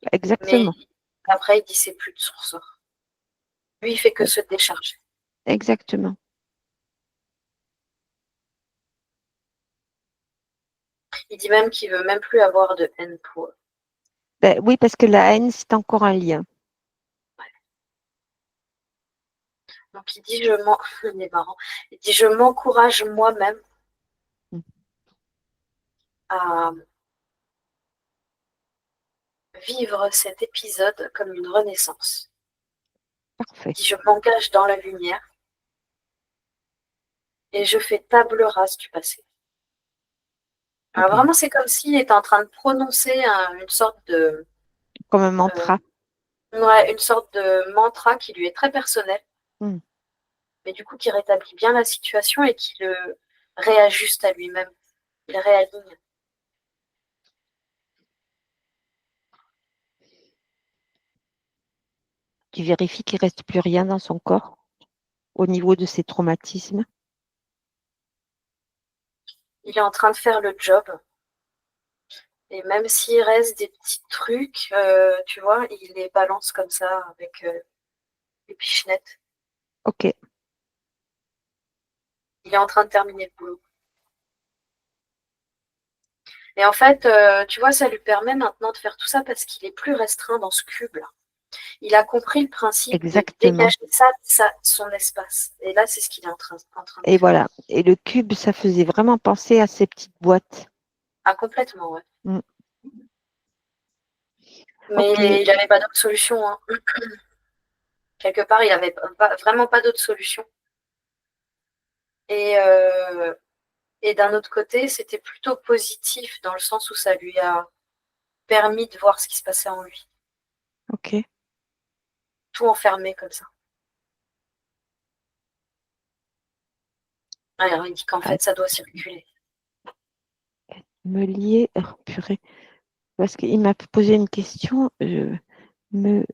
Mais Exactement, après, il dit c'est plus de son ressort. Lui, il fait que se décharger. exactement. Il dit même qu'il veut même plus avoir de haine pour eux. Ben, oui, parce que la haine, c'est encore un lien. Donc il dit il est marrant. Il dit je m'encourage moi-même Hmm. à vivre cet épisode comme une renaissance. Il Parfait. dit je m'engage dans la lumière et je fais table rase du passé. Très Alors bien. vraiment, c'est comme s'il était en train de prononcer une sorte de, Comme un euh, mantra. ouais, une sorte de mantra qui lui est très personnel, Hmm. mais du coup qui rétablit bien la situation et qui le réajuste à lui-même. Il réaligne. Tu vérifies qu'il ne reste plus rien dans son corps au niveau de ses traumatismes. Il est en train de faire le job. Et même s'il reste des petits trucs, tu vois, il les balance comme ça avec les pichenettes. Ok. Il est en train de terminer le boulot. Et en fait, tu vois, ça lui permet maintenant de faire tout ça parce qu'il est plus restreint dans ce cube-là. Il a compris le principe de Exactement. dégager ça, son espace. Et là, c'est ce qu'il est en train de Et faire. voilà. Et le cube, ça faisait vraiment penser à ces petites boîtes. Ah, complètement, ouais. Hmm. Ok. Mais il n'avait pas d'autre solution, hein. Quelque part, il n'avait vraiment pas d'autre solution. Et, euh, et d'un autre côté, c'était plutôt positif dans le sens où ça lui a permis de voir ce qui se passait en lui. Ok. Tout enfermé comme ça. Alors, il dit qu'en Ah, fait, ça doit circuler. me lier. Oh, purée. Parce qu'il m'a posé une question. Me.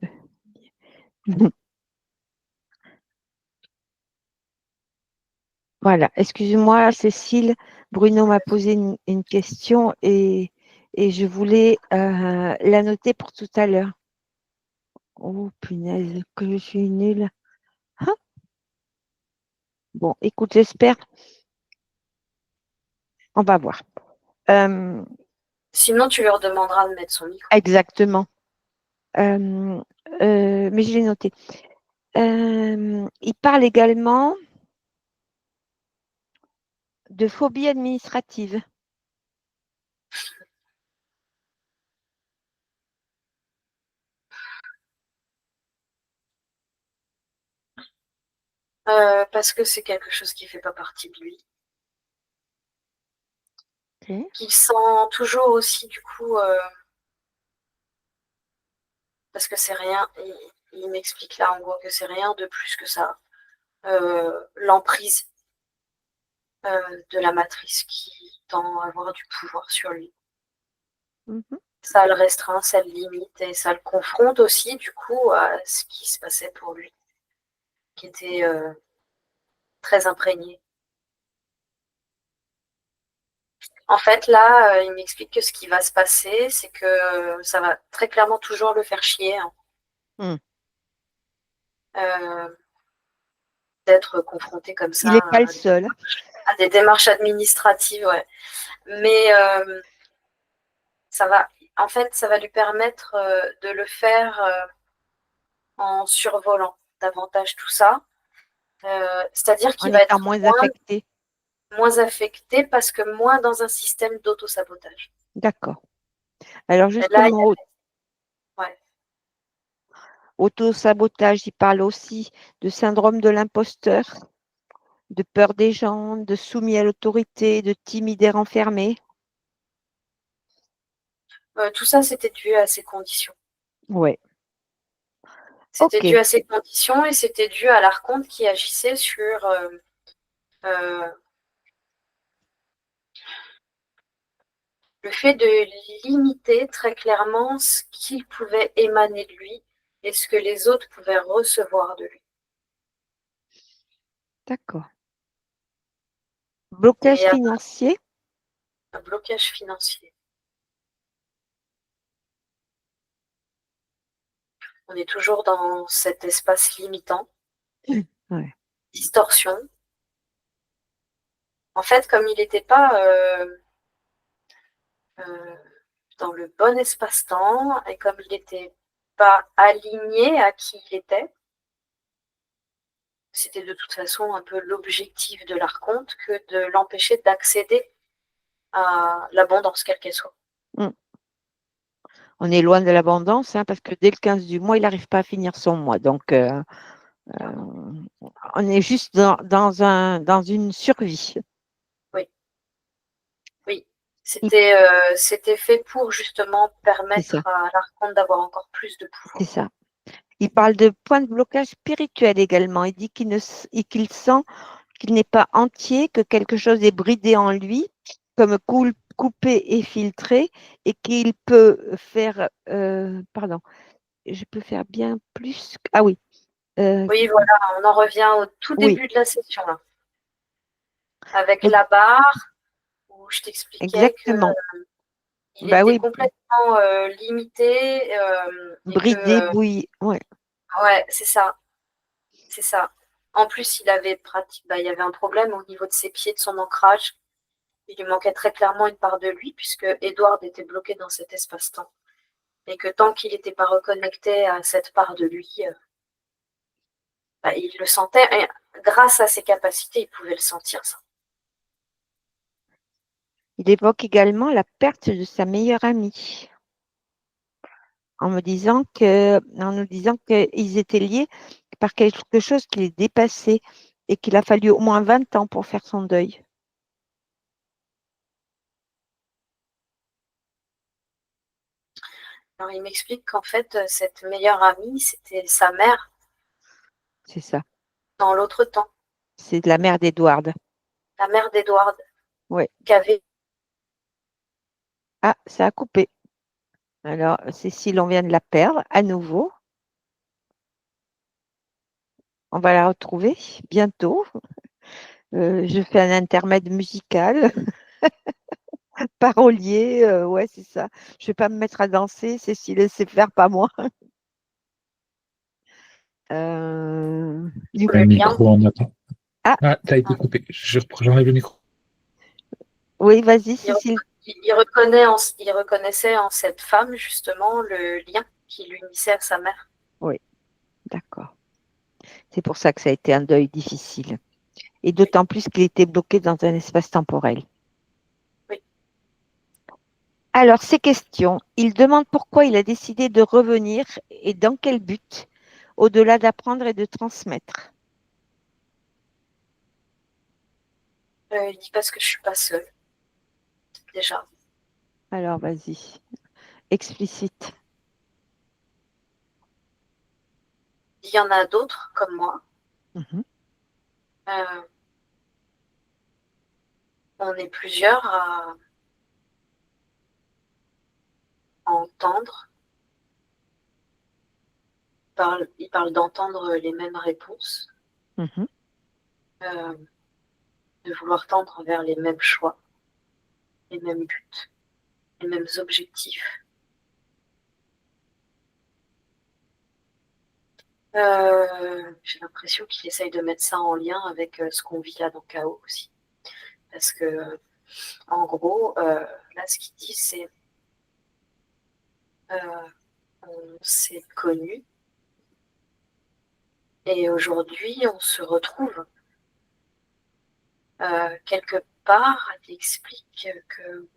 Voilà. Excuse-moi, Cécile. Bruno m'a posé une question et je voulais la noter pour tout à l'heure. Oh, punaise, que je suis nulle. Hein. Bon, écoute, j'espère. On va voir. Euh, Sinon, tu leur demanderas de mettre son micro. exactement. Euh, mais je l'ai noté. Il parle également de phobie administrative. Parce que c'est quelque chose qui ne fait pas partie de lui. Ok. Qu'il sent toujours aussi, du coup, parce que c'est rien, il m'explique là en gros que c'est rien de plus que ça. L'emprise de la matrice qui tend à avoir du pouvoir sur lui. Mhm. Ça le restreint, ça le limite et ça le confronte aussi du coup à ce qui se passait pour lui, qui était très imprégné. En fait, là, il m'explique que ce qui va se passer, c'est que ça va très clairement toujours le faire chier, hein, Mm. euh, d'être confronté comme Il ça n'est pas le seul. à des démarches administratives, ouais. Mais ça va, en fait, ça va lui permettre de le faire en survolant davantage tout ça. C'est-à-dire En qu'il va étant être moins affecté. moins affecté parce que moins dans un système d'auto-sabotage. D'accord. Alors Et là, justement, ouais. auto-sabotage, il parle aussi de syndrome de l'imposteur, de peur des gens, de soumis à l'autorité, de timide et renfermé. Tout ça, c'était dû à ses conditions. Ouais. C'était Ok. dû à ses conditions et c'était dû à l'archonte qui agissait sur euh, le fait de limiter très clairement ce qu'il pouvait émaner de lui et ce que les autres pouvaient recevoir de lui. D'accord. Blocage Et financier. un blocage financier. On est toujours dans cet espace limitant, Ouais. distorsion. En fait, comme il n'était pas euh, dans le bon espace-temps et comme il n'était pas aligné à qui il était, c'était de toute façon un peu l'objectif de l'archonte que de l'empêcher d'accéder à l'abondance, quelle qu'elle soit. Mm. On est loin de l'abondance, hein, parce que dès le 15 du mois, il n'arrive pas à finir son mois. Donc, Clairement. on est juste dans une survie. Oui, oui. Il- C'était fait pour justement C'est ça, permettre à l'archonte d'avoir encore plus de c'est pouvoir. ça. Il parle de point de blocage spirituel également. Il dit qu'il sent qu'il n'est pas entier, que quelque chose est bridé en lui, comme coupé et filtré, et qu'il peut faire, pardon, je peux faire bien plus. Ah oui, euh, Oui, voilà, on en revient au tout oui, début de la session, là, avec donc la barre, où je t'expliquais que exactement. il Bah était oui, complètement limité et que, bridé, bouilli, ouais, ouais, c'est ça, c'est ça. En plus, bah, il y avait un problème au niveau de ses pieds, de son ancrage. Il lui manquait très clairement une part de lui, puisque Edward était bloqué dans cet espace-temps. Et que tant qu'il n'était pas reconnecté à cette part de lui, bah, il le sentait. Et grâce à ses capacités, il pouvait le sentir, ça. il évoque également la perte de sa meilleure amie, en nous disant qu'ils étaient liés par quelque chose qui les dépassait et qu'il a fallu au moins 20 ans pour faire son deuil. Alors, il m'explique qu'en fait, cette meilleure amie, c'était sa mère C'est ça. dans l'autre temps, C'est de la mère d'Edward. la mère d'Edward, Oui. qui avait. Ah, ça a coupé. Alors, Cécile, on vient de la perdre à nouveau. On va la retrouver bientôt. Je fais un intermède musical, parolier. Ouais, c'est ça. Je ne vais pas me mettre à danser. Cécile sait faire, pas moi. Du Le coup, Le lien. micro en attend. ah, Ah, t'as été Hein. coupé. J'enlève le micro. oui, vas-y, Il, Cécile. il reconnaissait en cette femme, justement, le lien qui l'unissait à sa mère. Oui, d'accord. C'est pour ça que ça a été un deuil difficile. Et Oui, d'autant plus qu'il était bloqué dans un espace temporel. oui. Alors, ces questions, il demande pourquoi il a décidé de revenir et dans quel but, au-delà d'apprendre et de transmettre. Il dit parce que je suis pas seule, déjà. Alors, vas-y, explicite. Il y en a d'autres comme moi. Mhm. Euh, on est plusieurs entendre. Il parle d'entendre les mêmes réponses, Mhm. de vouloir tendre vers les mêmes choix, les mêmes buts, les mêmes objectifs. J'ai l'impression qu'il essaye de mettre ça en lien avec ce qu'on vit là dans Chaos aussi. Parce que, en gros, là, ce qu'il dit, c'est on s'est connus et aujourd'hui, on se retrouve. Quelque part, il explique que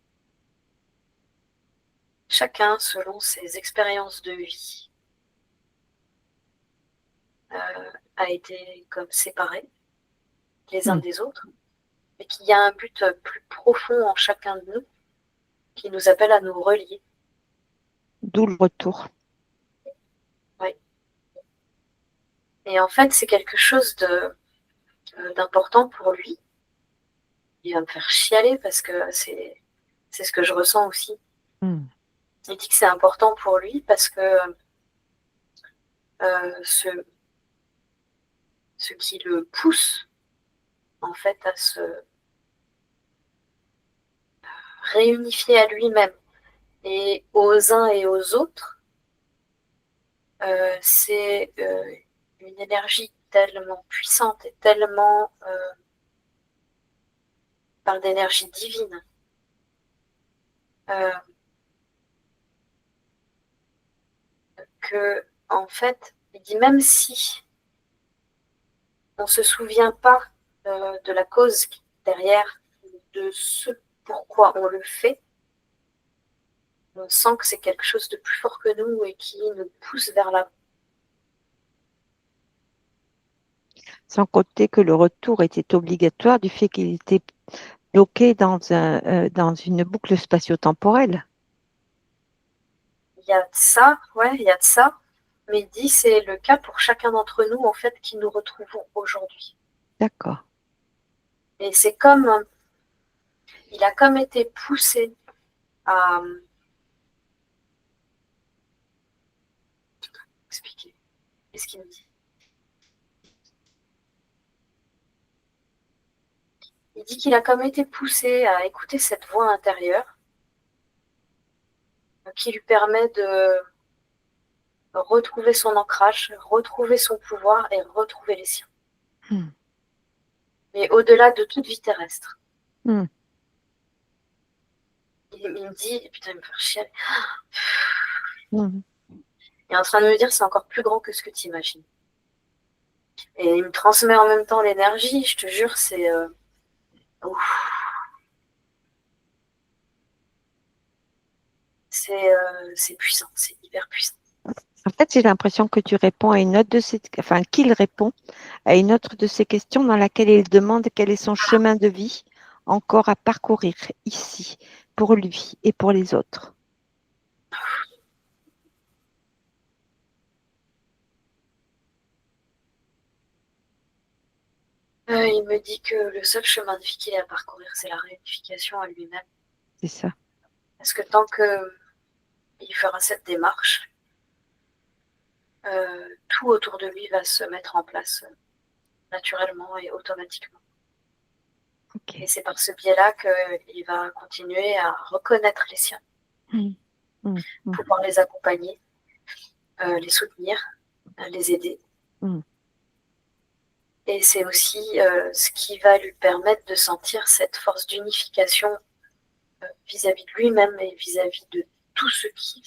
chacun, selon ses expériences de vie, a été comme séparé les uns Mm. des autres, mais qu'il y a un but plus profond en chacun de nous qui nous appelle à nous relier. D'où le retour. Ouais. Et en fait, c'est quelque chose d'important pour lui. Il va me faire chialer parce que c'est ce que je ressens aussi. Mm. Il dit que c'est important pour lui parce que ce qui le pousse en fait à se réunifier à lui-même et aux uns et aux autres, c'est une énergie tellement puissante et tellement parle d'énergie divine. Euh, que en fait, il dit même si on ne se souvient pas de la cause derrière, de ce pourquoi on le fait, on sent que c'est quelque chose de plus fort que nous et qui nous pousse vers l'avant. Sans compter que le retour était obligatoire du fait qu'il était bloqué dans une boucle spatio-temporelle. Il y a de ça, ouais, il y a de ça, mais il dit c'est le cas pour chacun d'entre nous en fait qui nous retrouvons aujourd'hui. D'accord. Et c'est comme il a comme été poussé à expliquer. Qu'est-ce qu'il me dit? Il dit qu'il a comme été poussé à écouter cette voix intérieure qui lui permet de retrouver son ancrage, retrouver son pouvoir et retrouver les siens. Mm. Mais au-delà de toute vie terrestre. Mm. Il me dit, putain, il me fait chier. Mm. Il est en train de me dire, c'est encore plus grand que ce que tu imagines. Et il me transmet en même temps l'énergie, je te jure, c'est... c'est puissant, c'est hyper puissant. En fait, j'ai l'impression que tu réponds à une autre de ces, enfin, qu'il répond à une autre de ces questions dans laquelle il demande quel est son chemin de vie encore à parcourir ici, pour lui et pour les autres. Il me dit que le seul chemin de vie qu'il a à parcourir, c'est la réunification à lui-même. C'est ça. Parce que tant qu'il fera cette démarche, tout autour de lui va se mettre en place naturellement et automatiquement. Ok. Et c'est par ce biais-là qu'il va continuer à reconnaître les siens, Mm. Mm. Mm. pouvoir les accompagner, les soutenir, les aider. Mm. Et c'est aussi ce qui va lui permettre de sentir cette force d'unification vis-à-vis de lui-même et vis-à-vis de tous ceux qui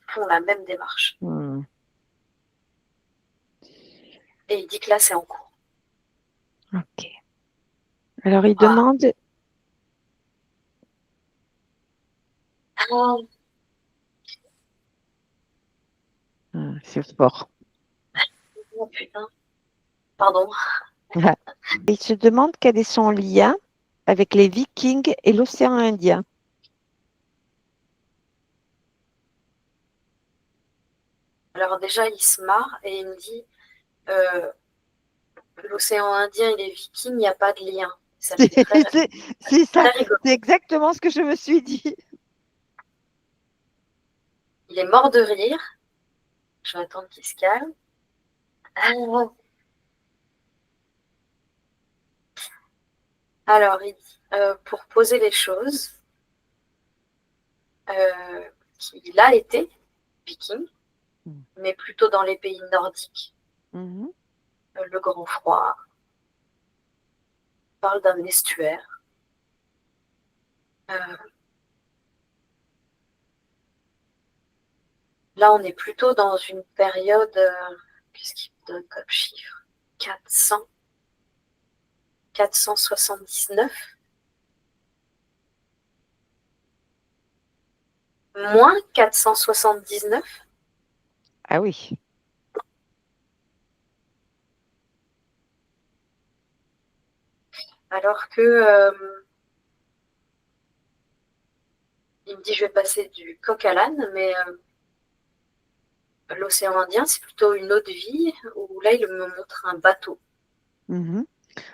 font la même démarche. Mm. Et il dit que là, c'est en cours. Ok. Alors, il Voilà. demande, Ah, c'est fort. oh, putain, pardon. Voilà. Il se demande quel est son lien avec les Vikings et l'océan Indien. Alors déjà, il se marre et il me dit, euh, l'océan Indien et les Vikings, il n'y a pas de lien. Ça le C'est fait très, c'est- c'est ça, très rigolo. c'est exactement ce que je me suis dit. Il est mort de rire. Je vais attendre qu'il se calme. Alors, il dit, pour poser les choses, qu'il a été viking, mais plutôt dans les pays nordiques. Le grand froid. On parle d'un estuaire. Là, on est plutôt dans une période, qu'est-ce qu'il me donne comme chiffre? 479. Moins 479. Ah oui. Alors que il me dit je vais passer du coq à l'âne, mais l'océan Indien, c'est plutôt une autre vie où là, il me montre un bateau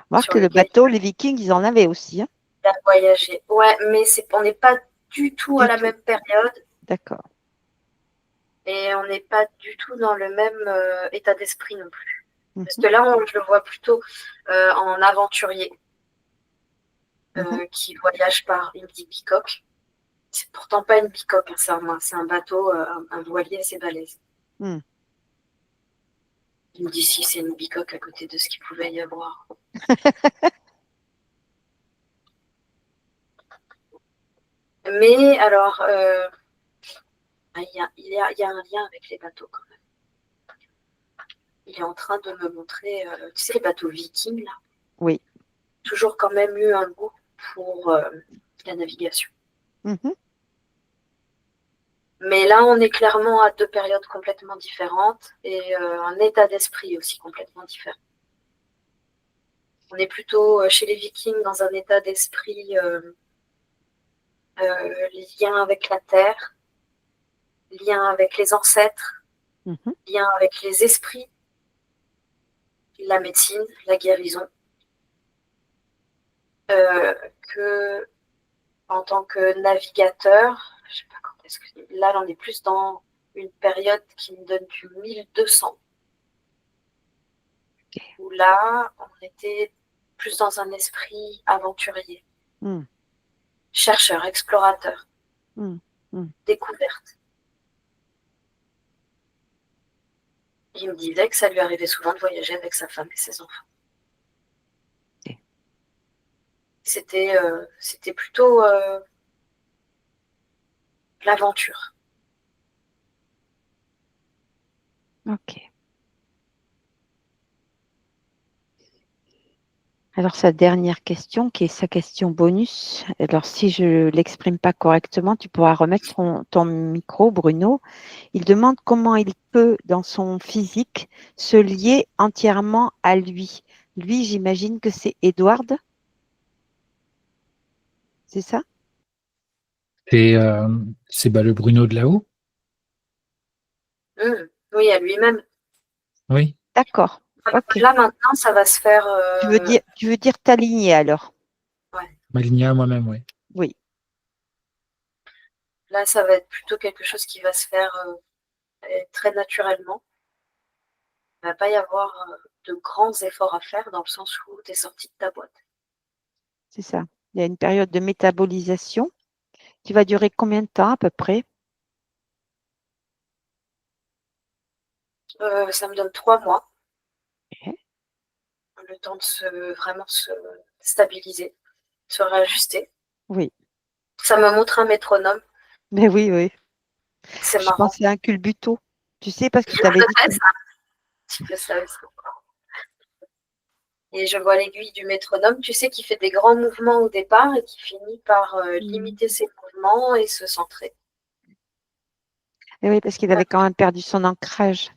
Voir sur que le lequel bateau, les Vikings, ils en avaient aussi. Hein. il a voyagé. Ouais, mais on n'est pas du tout à Du la tout. même période D'accord. et on n'est pas du tout dans le même état d'esprit non plus. Parce Mhm. que là, je le vois plutôt en aventurier Mhm. qui voyage par une petite bicoque. C'est pourtant pas une bicoque, hein, c'est un bateau, un voilier assez balèze. Mhm. Il me dit si c'est une bicoque à côté de ce qu'il pouvait y avoir. Mais alors, il y a un lien avec les bateaux quand même. Il est en train de me montrer, tu sais, les bateaux vikings, là. Oui. Toujours quand même eu un goût pour la navigation. Mhm. Mais là, on est clairement à deux périodes complètement différentes et un état d'esprit aussi complètement différent. On est plutôt chez les Vikings dans un état d'esprit lien avec la terre, lien avec les ancêtres, Mhm. lien avec les esprits, la médecine, la guérison, que en tant que navigateur, je sais pas quand est-ce que là, on est plus dans une période qui me donne du 1200, Ok. où là, on était plus dans un esprit aventurier, Mhm. chercheur, explorateur, Mhm. Mhm. découverte. Il me disait que ça lui arrivait souvent de voyager avec sa femme et ses enfants. Ok. C'était plutôt l'aventure. Ok. Alors, sa dernière question, qui est sa question bonus. Alors, si je ne l'exprime pas correctement, tu pourras remettre ton micro, Bruno. Il demande comment il peut, dans son physique, se lier entièrement à lui. Lui, j'imagine que c'est Edward, c'est ça? C'est le Bruno de là-haut. Oui, à lui-même. Oui. D'accord. Ok. Là, maintenant, ça va se faire. Tu veux dire t'aligner alors? Ouais. M'aligner à moi-même, oui. Oui, Là, ça va être plutôt quelque chose qui va se faire très naturellement. Il ne va pas y avoir de grands efforts à faire dans le sens où tu es sorti de ta boîte. c'est ça. Il y a une période de métabolisation qui va durer combien de temps à peu près? Ça me donne 3 mois, Ok. le temps de vraiment se stabiliser, se réajuster. Oui, Ça me montre un métronome, mais oui, oui. c'est Je marrant. pensais à un culbuto. Tu sais, parce qu'il t'avait dit Ouais, que... c'est un petit peu ça aussi. Et je vois l'aiguille du métronome, tu sais, qui fait des grands mouvements au départ et qui finit par Hmm. limiter ses mouvements et se centrer. Eh oui, parce qu'il avait quand même perdu son ancrage.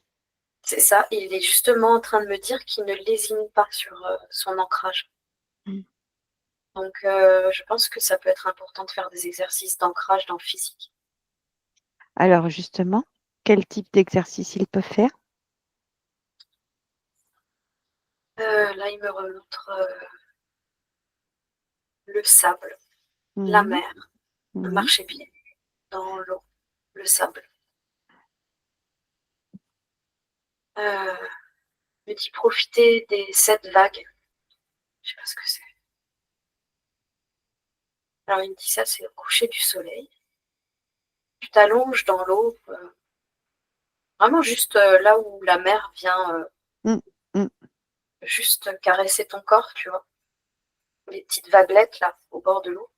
C'est ça, il est justement en train de me dire qu'il ne lésine pas sur son ancrage. Hmm. Donc, je pense que ça peut être important de faire des exercices d'ancrage dans le physique. Alors justement, quel type d'exercice il peut faire? Là, il me remontre le sable, la Mhm. mer, Mhm. marcher pied dans l'eau, le sable. me dit profiter des 7 vagues. Je sais pas ce que c'est. Alors il me dit ça, c'est le coucher du soleil. Tu t'allonges dans l'eau, vraiment juste là où la mer vient Mm, mm. juste caresser ton corps, tu vois. Les petites vaguelettes là, au bord de l'eau.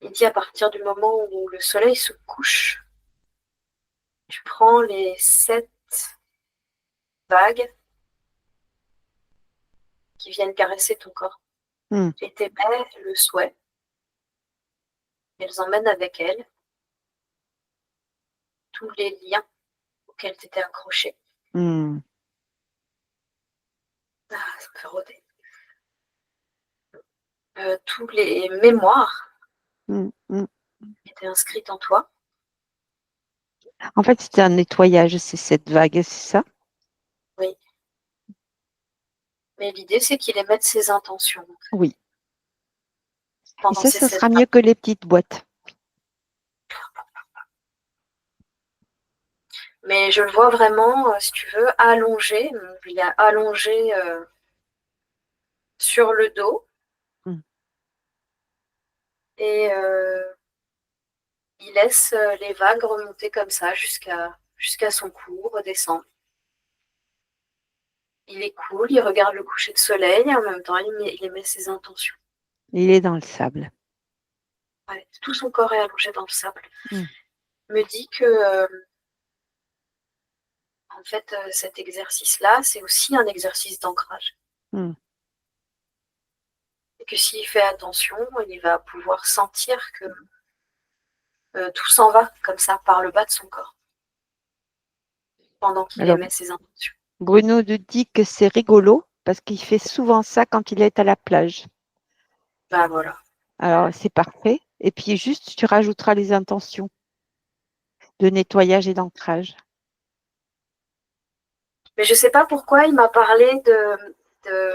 Il dit à partir du moment où le soleil se couche, tu prends les 7 vagues qui viennent caresser ton corps. Mm. Et t'émets le souhait. Elles emmènent avec elles tous les liens auxquels tu étais accroché. Mm. Ah, ça me fait rôder. Tous les mémoires Mm, mm. qui étaient inscrites en toi. En fait, c'était un nettoyage, c'est cette vague, c'est ça? Oui. Mais l'idée, c'est qu'il émette ses intentions Oui. Et pendant ça, ces ça 7 sera vagues. mieux que les petites boîtes. Mais je le vois vraiment, si tu veux, allongé. Il est allongé sur le dos. Mm. Et il laisse les vagues remonter comme ça jusqu'à son cou, redescendre. Il est cool, il regarde le coucher de soleil et en même temps il émet ses intentions. Il est dans le sable. Ouais, tout son corps est allongé dans le sable. Mm. Il me dit que en fait cet exercice-là, c'est aussi un exercice d'ancrage. Mm. Et que s'il fait attention, il va pouvoir sentir que tout s'en va comme ça par le bas de son corps pendant qu'il Alors, émet ses intentions. Bruno nous dit que c'est rigolo parce qu'il fait souvent ça quand il est à la plage. Bah voilà. Alors, c'est parfait. Et puis, juste, tu rajouteras les intentions de nettoyage et d'ancrage. Mais je sais pas pourquoi il m'a parlé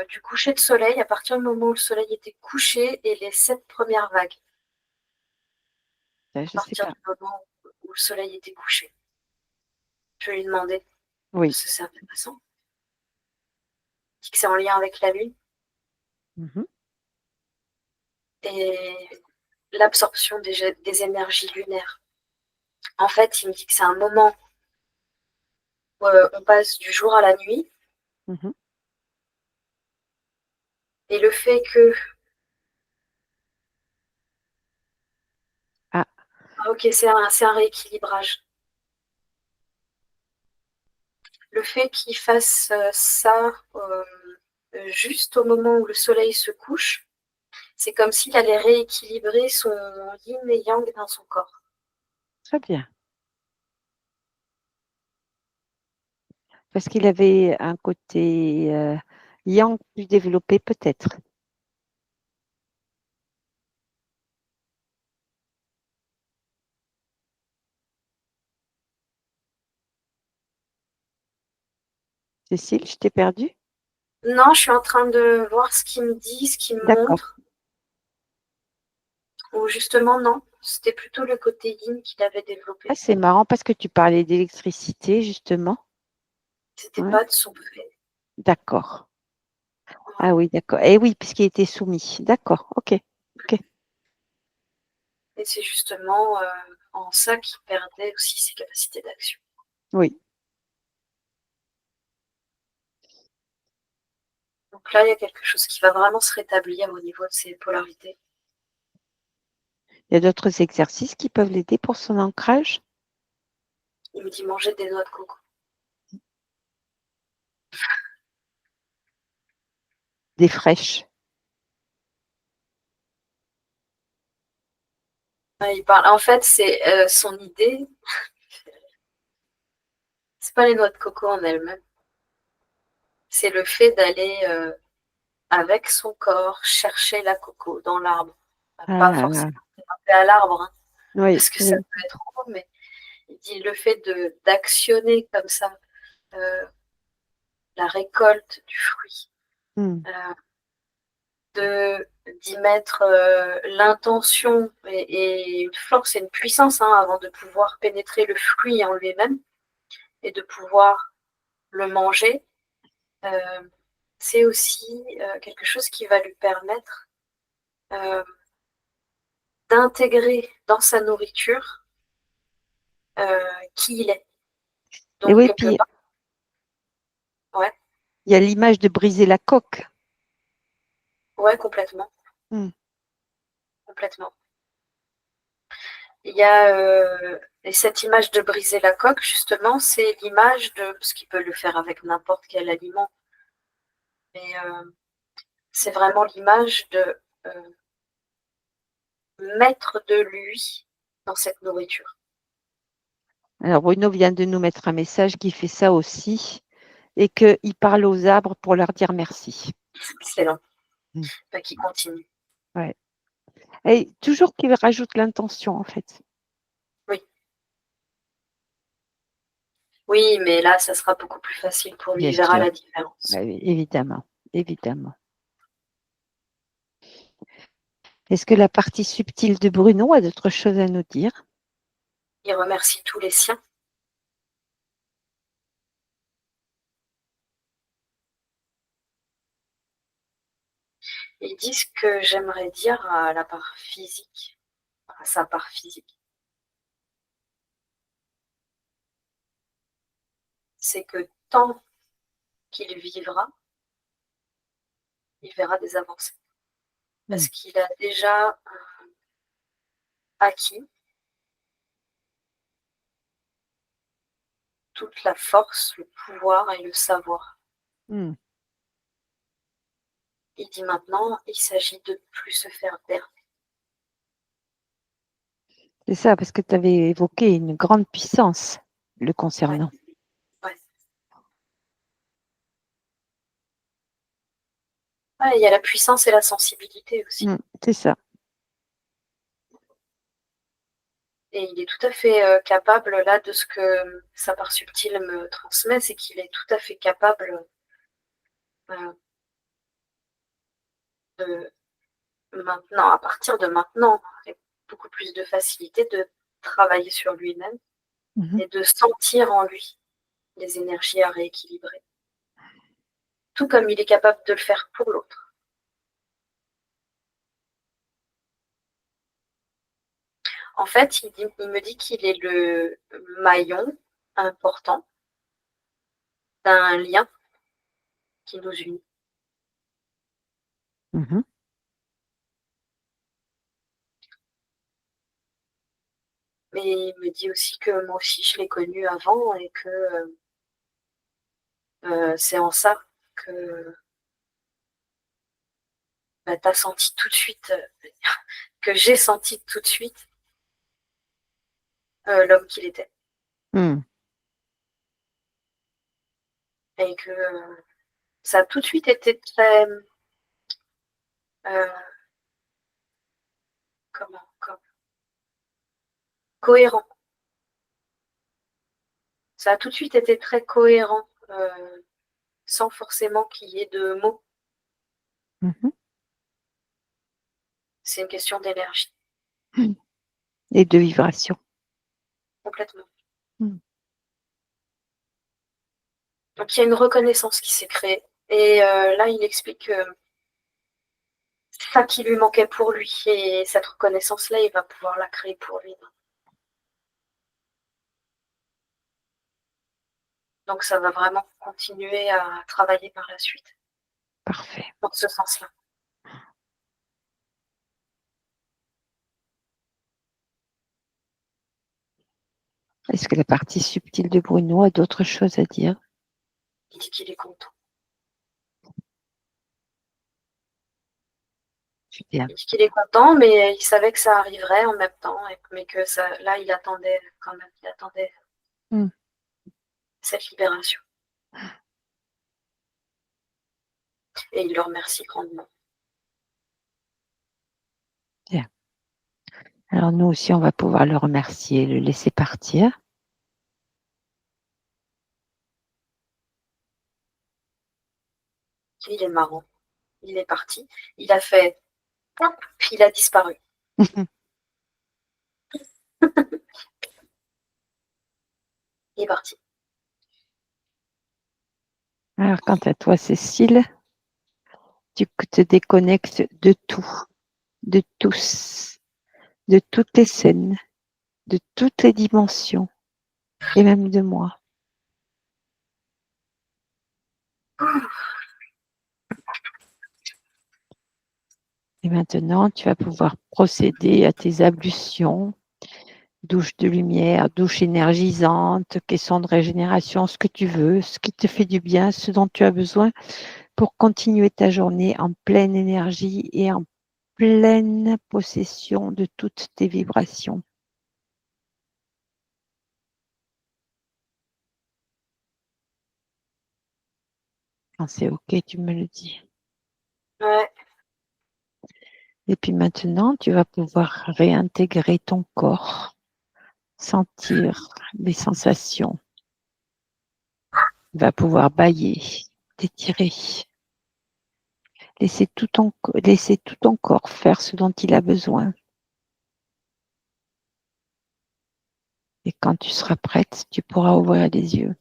du coucher de soleil à partir du moment où le soleil était couché et les 7 premières vagues. Ça, À je ne sais partir pas. du moment où le soleil était couché. Je vais lui demander, Oui. parce que c'est intéressant. Il dit que c'est en lien avec la lune Mhm. et l'absorption des énergies lunaires. En fait, il me dit que c'est un moment où on passe du jour à la nuit Mhm. et le fait que Ah, ok, c'est un rééquilibrage. Le fait qu'il fasse ça juste au moment où le soleil se couche, c'est comme s'il allait rééquilibrer son yin et yang dans son corps. très bien. Parce qu'il avait un côté yang plus développé, peut-être. Cécile, je t'ai perdue? Non, je suis en train de voir ce qu'il me dit, ce qu'il me D'accord. montre. Ou justement, non, c'était plutôt le côté yin qu'il avait Ah, développé. c'est marrant parce que tu parlais d'électricité, justement. C'était Ouais. pas de son fait. D'accord. Voilà. Ah oui, d'accord. Eh oui, puisqu'il était soumis. D'accord. OK. OK. Et c'est justement en ça qu'il perdait aussi ses capacités d'action. Oui. Donc là, il y a quelque chose qui va vraiment se rétablir au niveau de ses polarités. Il y a d'autres exercices qui peuvent l'aider pour son ancrage. Il me dit manger des noix de coco. Des fraîches. Il parle. En fait, c'est son idée. C'est pas les noix de coco en elles-mêmes. C'est le fait d'aller avec son corps chercher la coco dans l'arbre. Pas Ah, forcément grimper à l'arbre, hein, oui, parce que ça oui. peut être trop, mais il dit le fait d'actionner comme ça la récolte du fruit, Hmm. d'y mettre l'intention et une force et une puissance avant de pouvoir pénétrer le fruit en lui-même. et de pouvoir le manger, c'est aussi quelque chose qui va lui permettre d'intégrer dans sa nourriture qui il est. Et Donc, oui, quelque puis part, ouais, il y a l'image de briser la coque. ouais, complètement, Mm. complètement. Il y a et cette image de briser la coque, justement, c'est l'image de ce qu'il peut le faire avec n'importe quel aliment, mais c'est vraiment l'image de mettre de lui dans cette nourriture. Alors, Bruno vient de nous mettre un message qui fait ça aussi et qu'il parle aux arbres pour leur dire merci. Excellent. Mm. Qui continue. Ouais. Et toujours qu'il rajoute l'intention, en fait. Oui. Oui, mais là, ça sera beaucoup plus facile pour lui. Bien Il verra sûr. la différence. Ouais, évidemment, évidemment. Est-ce que la partie subtile de Bruno a d'autres choses à nous dire? Il remercie tous les siens. Ils disent que j'aimerais dire à la part physique, à sa part physique, c'est que tant qu'il vivra, il verra des avancées. Parce qu'il a déjà acquis toute la force, le pouvoir et le savoir. Mm. Il dit maintenant, il s'agit de ne plus se faire berner. C'est ça, parce que tu avais évoqué une grande puissance le concernant. Ouais. Il y a la puissance et la sensibilité aussi. Mm, c'est ça. Et il est tout à fait capable, là, de ce que sa part subtile me transmet, c'est qu'il est tout à fait capable de maintenant, à partir de maintenant, avec beaucoup plus de facilité, de travailler sur lui-même et de sentir en lui les énergies à rééquilibrer. Tout comme il est capable de le faire pour l'autre. En fait, il me dit qu'il est le maillon important d'un lien qui nous unit. Mhm. Mais il me dit aussi que moi aussi, je l'ai connu avant et que c'est en ça que tu as senti tout de suite, que j'ai senti tout de suite l'homme qu'il était. Mm. Et que ça a tout de suite été très cohérent. Ça a tout de suite été très cohérent, sans forcément qu'il y ait de mots. Mhm. C'est une question d'énergie, Et de vibration. complètement. Mm. Donc il y a une reconnaissance qui s'est créée. Et là, il explique que ça qui lui manquait pour lui. Et cette reconnaissance-là, il va pouvoir la créer pour lui. Donc ça va vraiment continuer à travailler par la suite, Parfait. dans ce sens-là. Est-ce que la partie subtile de Bruno a d'autres choses à dire? Il dit qu'il est content. Super. Il dit qu'il est content, mais il savait que ça arriverait en même temps, mais que ça, là, il attendait quand même, il attendait Mm. cette libération. Et il le remercie grandement. Bien. Alors nous aussi, on va pouvoir le remercier, le laisser partir. Il est marrant. Il est parti. Il a fait hop, puis il a disparu. Il est parti. Alors, quant à toi, Cécile, tu te déconnectes de tout, de tous, de toutes les scènes, de toutes les dimensions, et même de moi. Et maintenant, tu vas pouvoir procéder à tes ablutions, douche de lumière, douche énergisante, caisson de régénération, ce que tu veux, ce qui te fait du bien, ce dont tu as besoin pour continuer ta journée en pleine énergie et en pleine possession de toutes tes vibrations. Quand c'est OK, tu me le dis. Ouais. Et puis maintenant, tu vas pouvoir réintégrer ton corps, sentir les sensations. Tu vas pouvoir bâiller, t'étirer. Laisser tout ton corps faire ce dont il a besoin. Et quand tu seras prête, tu pourras ouvrir les yeux.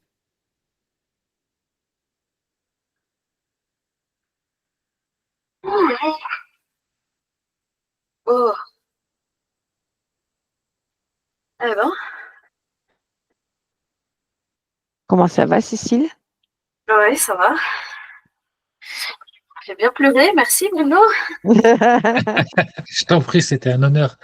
Oh. Eh ben, Comment ça va, Cécile? ouais, ça va. J'ai bien pleuré, merci Bruno. Je t'en prie, c'était un honneur.